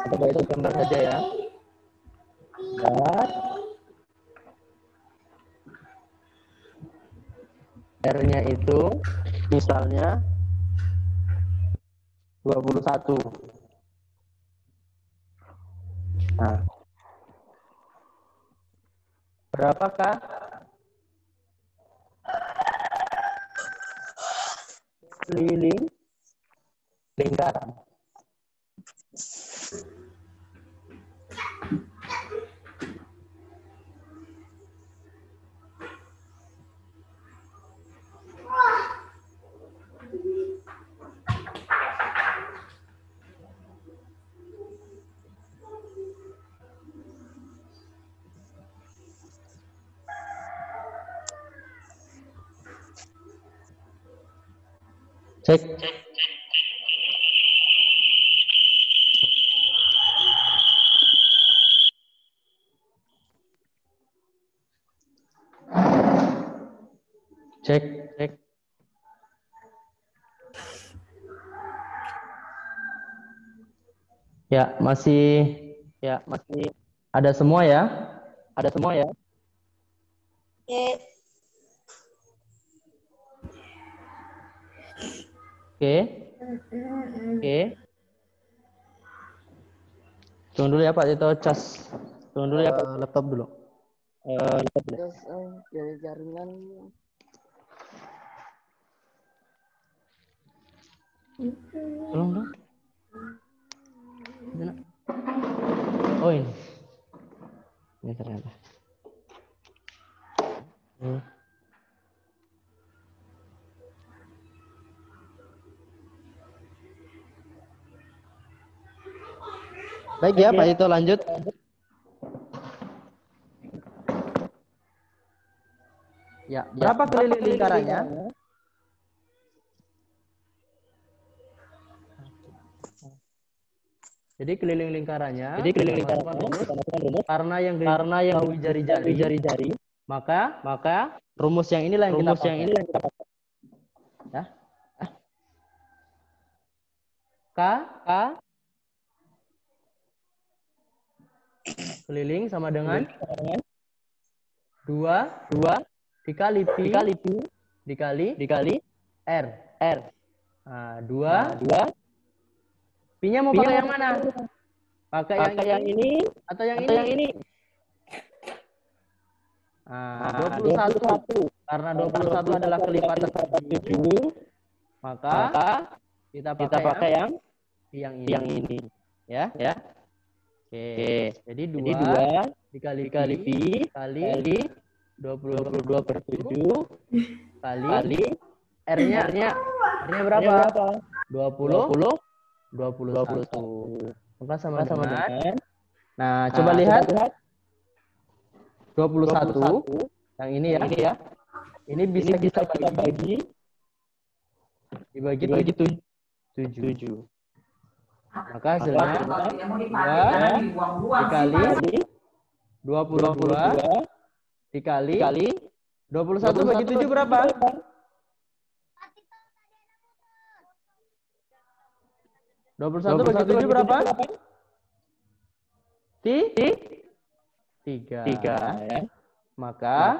atau itu gambar saja ya. R-nya itu misalnya 21. Nah, berapakah keliling lingkaran? Cek. Cek. Ya, masih ada semua ya? Ada semua ya? Oke. Tunggu dulu ya Pak Tito, cas. Tunggu dulu ya Pak, laptop dulu. Terus dari jaringan. Tolong dong. Oh ini. Ini ternyata. Baik ya Pak Tito, lanjut. Ya, berapa keliling lingkarannya? Jadi keliling lingkarannya karena yang jari-jari, maka rumus yang inilah yang kita pakai. Ya. K keliling sama dengan 2 dikali P dikali R. Nah, 2. P-nya mau pakai yang mana? Pakai yang ini atau yang ini? Nah, 21. Karena 21 adalah kelipatan 7, maka kita pakai yang ini. Ya. Oke. Jadi 2 dikali P kali 22/7 kali R-nya berapa? 20, 21. Maka sama dengan. Nah, coba lihat 21 yang ini ya. Ini bisa kita bagi dibagi 7. Maka hasilnya 2 dikali 22 dikali 21 bagi 7 berapa? 21 bagi 7 berapa? 3 ya. Maka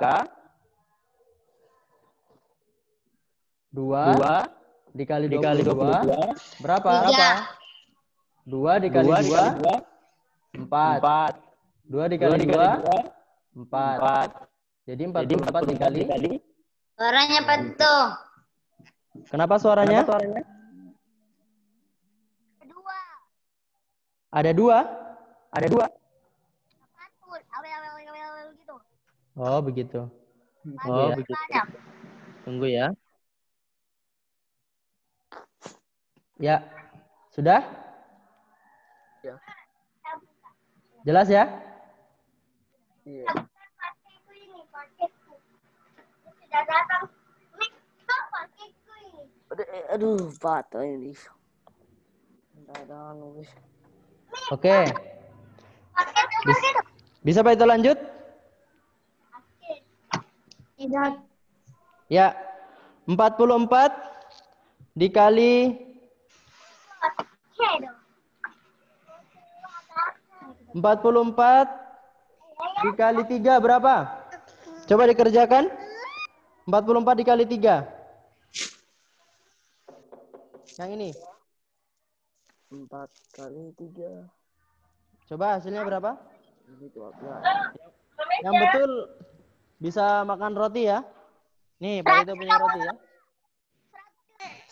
2 dikali 22 berapa? 2 dikali 2 4. 2 dikali 2 4. Jadi 44 dikali. Suaranya petung. Kenapa suaranya? Kedua. Ada 2. Patul. Awel gitu. Oh, begitu. Banyak. Tunggu ya. Ya. Sudah? Ya. Jelas ya? Iya. Pakaiku ini, pakaiku. Sudah datang. Ini pakaiku ini. Aduh, patah ini. Ada nulis. Oke. Pakaiku. Bisa Pak itu lanjut? Tidak. Ya. 44 dikali 44 dikali 3 berapa? Coba dikerjakan. 44 dikali 3. Yang ini. 4 kali 3. Coba hasilnya berapa? Jadi 12. Yang betul bisa makan roti ya. Nih, Pak itu punya roti ya.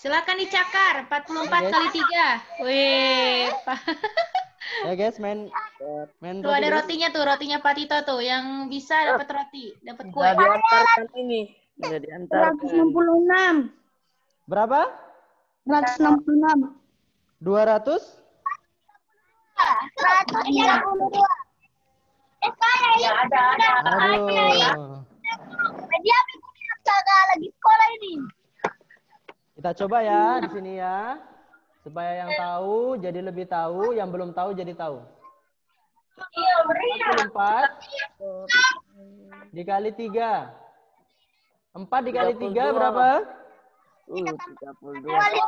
Silakan dicakar 44 kali 3. Wih, Pak. Ya guys, main Tuh roti. ada Guys. rotinya tuh, rotinya Pak Tito tuh yang bisa dapat roti, dapat kue. Udah diantarkan ini. Udah diantarkan. 166. Berapa? 166. 200? 132. Ya ada. Aduh. Dia kagak lagi sekolah ini. Kita coba ya di sini ya. Supaya yang tahu jadi lebih tahu, yang belum tahu jadi tahu. Iya, benar. 44 dikali 3. 4 dikali 3 berapa? 32. Kali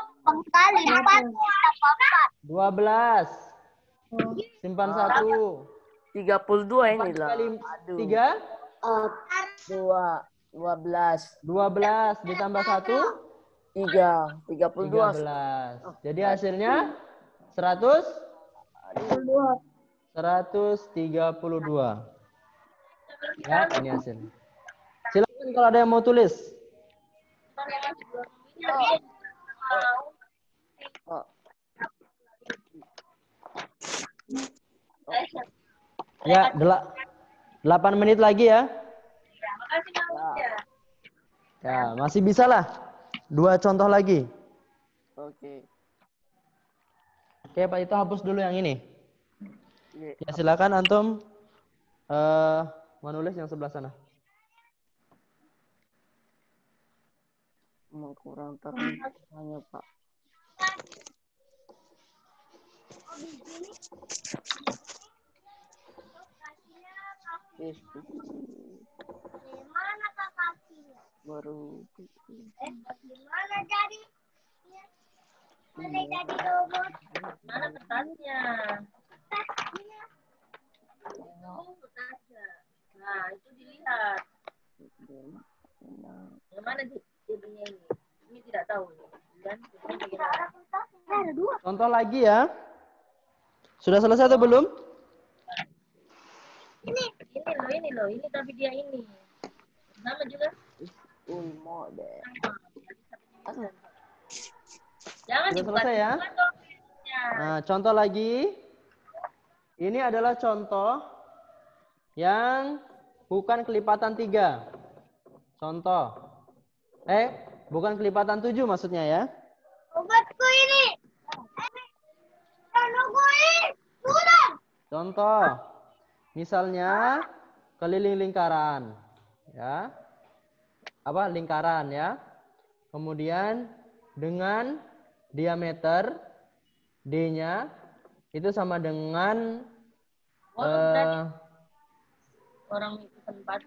4. 12. Simpan 1. 32 ini 4 lah. dikali Aduh. 3. 12. 12 ditambah 1. 32. 13. Jadi hasilnya 132. Ya, ini hasilnya. Silakan kalau ada yang mau tulis. Oh. Ya, 8 menit lagi ya. Ya, masih bisa lah. 2 contoh lagi. Oke. Oke, Pak itu hapus dulu yang ini. Iya. Ya, silakan antum menulis yang sebelah sana. Kurang terang hanya Pak. Gimana kakinya? Baru. Gimana jadi? Mana jadi robot? Mana kertasnya? Nah, itu dilihat. Yang mana jadinya ini? Ini tidak tahu. Dan Ada 2. Contoh lagi ya. Sudah selesai atau belum? ini loh, ini tapi dia ini. Nama juga. Mode. Jangan Sudah dibuka. selesai ya? Nah, contoh lagi. Ini adalah contoh yang bukan kelipatan 3. Contoh. Bukan kelipatan 7 maksudnya ya. Obatku ini. Turun. Contoh, misalnya keliling lingkaran, ya. Apa lingkaran ya. Kemudian dengan diameter D-nya itu sama dengan Orang itu tempat.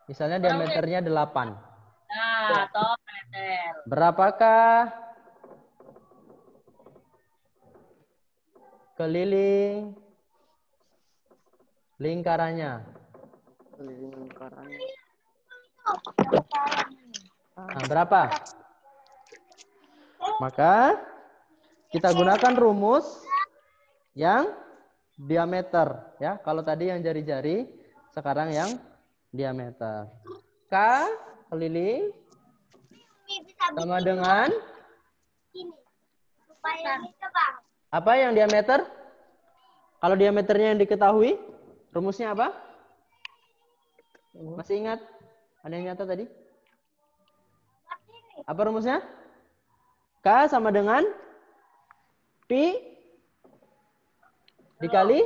misalnya diameternya 8. Nah, toh meter. Berapakah keliling lingkarannya? Keliling lingkarannya. Nah, berapa? Maka kita gunakan rumus yang diameter ya. Kalau tadi yang jari-jari, sekarang yang diameter. K keliling sama dengan Ini. Supaya bisa, Bang. apa yang diameter? Kalau diameternya yang diketahui, rumusnya apa? Masih ingat? Ada yang nyata tadi? Apa rumusnya? K sama dengan Pi dikali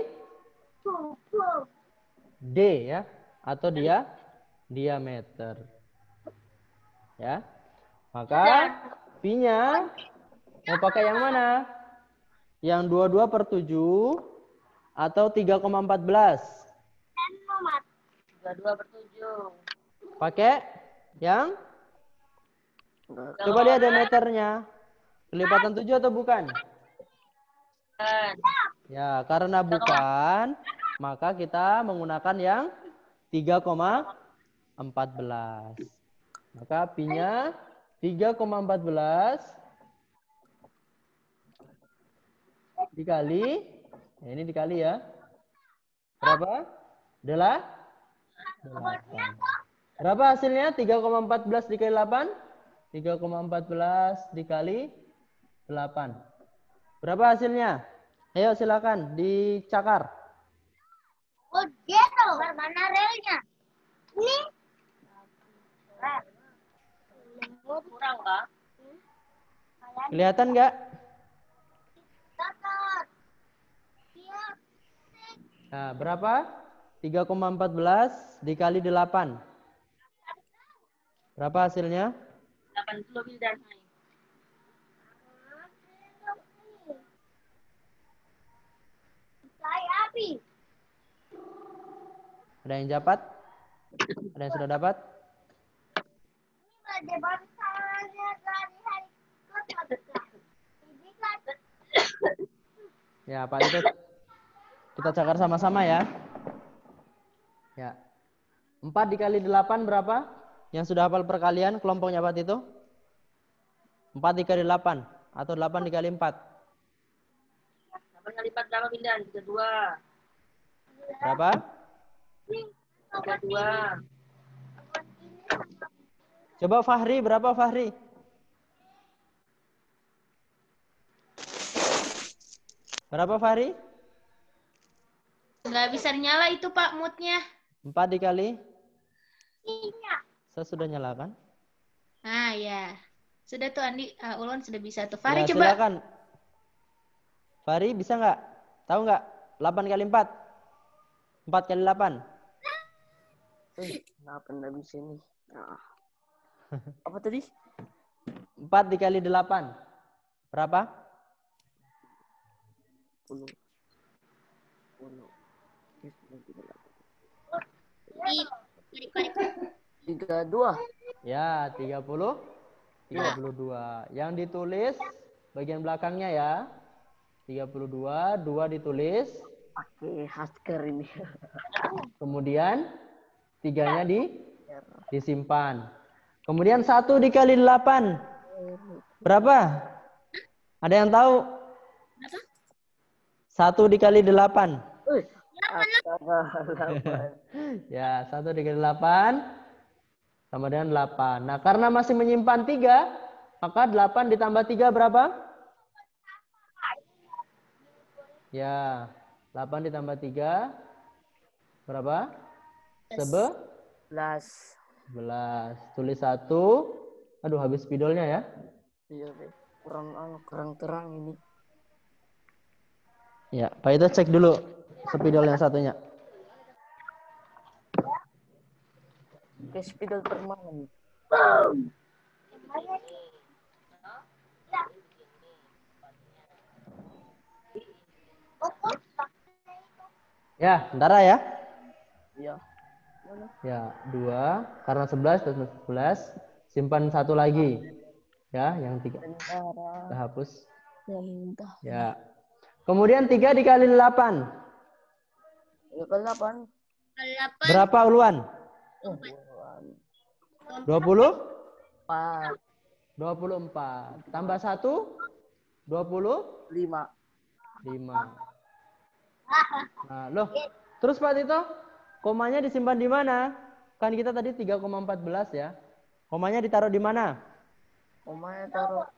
D ya, atau diameter. Ya. Maka Pi-nya mau pakai yang mana? Yang 22/7 atau 3,14? 22/7. Pakai yang coba lihat diameternya. Kelipatan 7 atau bukan? Ya, karena bukan, maka kita menggunakan yang 3,14. Maka Pi-nya 3,14 dikali, ya ini dikali ya. Berapa? 8. Berapa hasilnya? 3,14 dikali 8? 3,14 dikali 8. Berapa hasilnya? Ayo silakan dicakar. Oh, gitu. Mana relnya? Ini. Kurang kah? Kelihatan nggak? Iya. Nah, berapa? 3,14 dikali 8. Berapa hasilnya? 80 dan hai. Saya api. Ada yang dapat? Ada yang sudah dapat? Ini bangsanya dari hari ke-14. Ini kan Ya, Pak itu kita cakar sama-sama ya. Ya. 4 dikali 8 berapa? Yang sudah hafal perkalian kelompoknya Pak itu? 4 dikali 8 atau 8 dikali 4? 8 kali 4 berapa Bindan? 32. Berapa? 32. Coba Fahri, berapa Fahri? Berapa Fahri? Nggak bisa nyala itu Pak moodnya. 4 dikali? Saya sudah nyalakan. Nah ya. Sudah tuh Andi, Ulon sudah bisa tuh. Fahri Ya, coba. silakan. Fahri bisa nggak? Tahu nggak? 8 kali 4? 4 kali 8? Kenapa nggak bisa nih? Nah. Apa tadi? 4 dikali 8. Berapa? 10. 32. Ya, 30. 32. Yang ditulis bagian belakangnya ya. 32, 2 ditulis. Pakai hasker ini. Kemudian 3-nya disimpan. Kemudian 1 dikali 8. Berapa? Ada yang tahu? 1 dikali 8. Ya, 1 dikali 8 sama dengan 8. Nah, karena masih menyimpan 3, maka 8 ditambah 3 berapa? Ya, 8 ditambah 3 berapa? 11. 11. Tulis 1. Aduh, habis spidolnya ya. Iya, Be. Kurang terang ini. Ya, Pak itu cek dulu spidol yang satunya. Oke, spidol permanen. Ya, Ndara ya. Iya. Ya, 2. Karena 11 terus 11. Simpan 1 lagi. Ya, yang 3. Kita hapus. Ya. Kemudian 3 dikali 8. Ya, ke-8. Berapa uluan? 20? 4. 24. Tambah 1? 25. 5. Nah, loh. Terus Pak Tito, komanya disimpan di mana? Kan kita tadi 3,14 ya. Komanya ditaruh di mana? Komanya taruh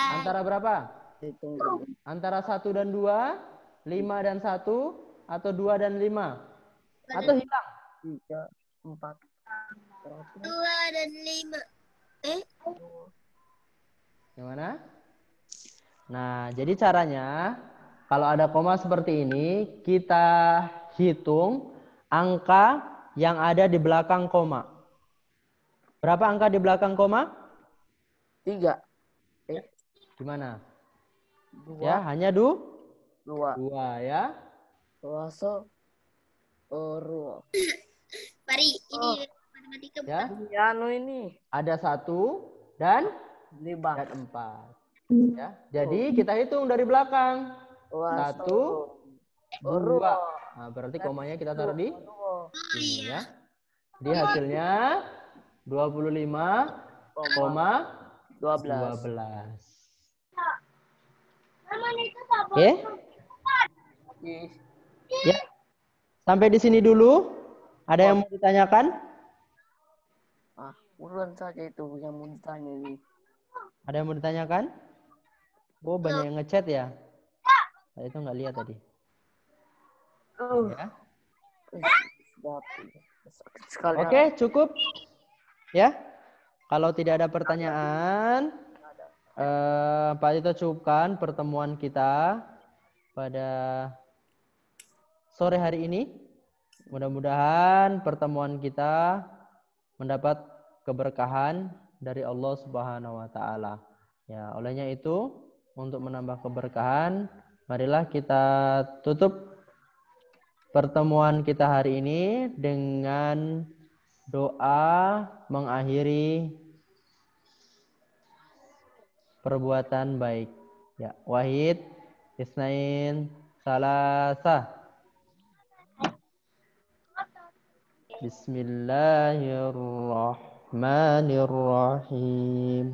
Antara berapa? hitung dulu. Antara 1 dan 2, 5 dan 1, atau 2 dan 5? Atau hilang? 3, 4. 2 dan 5. Yang mana? Nah, jadi caranya kalau ada koma seperti ini, kita hitung angka yang ada di belakang koma. Berapa angka di belakang koma? 3. Gimana? 2. Ya, hanya 2 ya. 2 so. Oro. Pari, ini matematika Ya. Ini. Ada 1 dan 4. Ya. Jadi kita hitung dari belakang. 1, 2. Nah, berarti komanya kita taruh di sini ya. Jadi hasilnya 25,12. Oke? Ya. Sampai di sini dulu. Ada yang mau ditanyakan? Buruan saja itu yang mau ditanya ini. Ada yang mau ditanyakan? Oh, banyak yang ngechat ya? Saya itu nggak lihat tadi. Ya. Oke, cukup. Ya. Kalau tidak ada pertanyaan, Pak Tito cukupkan pertemuan kita pada sore hari ini. Mudah-mudahan pertemuan kita mendapat keberkahan dari Allah Subhanahu wa taala. Ya, olehnya itu untuk menambah keberkahan, marilah kita tutup pertemuan kita hari ini dengan doa mengakhiri perbuatan baik. Ya, wahid, isnain, salasa. Bismillahirrahmanirrahim.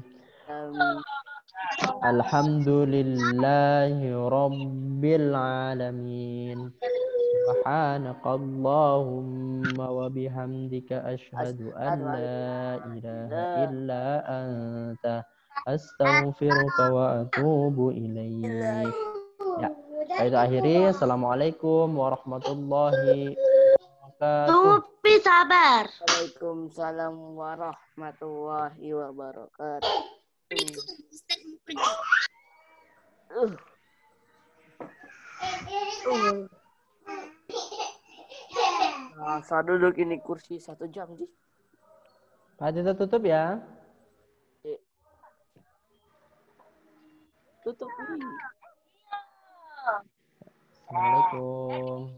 Alhamdulillahi rabbil alamin. Subhanakallahumma wa bihamdika asyhadu an la ilaha illa anta astaghfiruka wa atubu ilaik. Ya, itu akhiri. Assalamualaikum warahmatullahi wabarakatuh. Tupi sabar. Waalaikumsalam warahmatullahi wabarakatuh. Nah, saya duduk ini kursi 1 jam, Ji. Pak Tito tutup ya. Tutup ini. Assalamualaikum.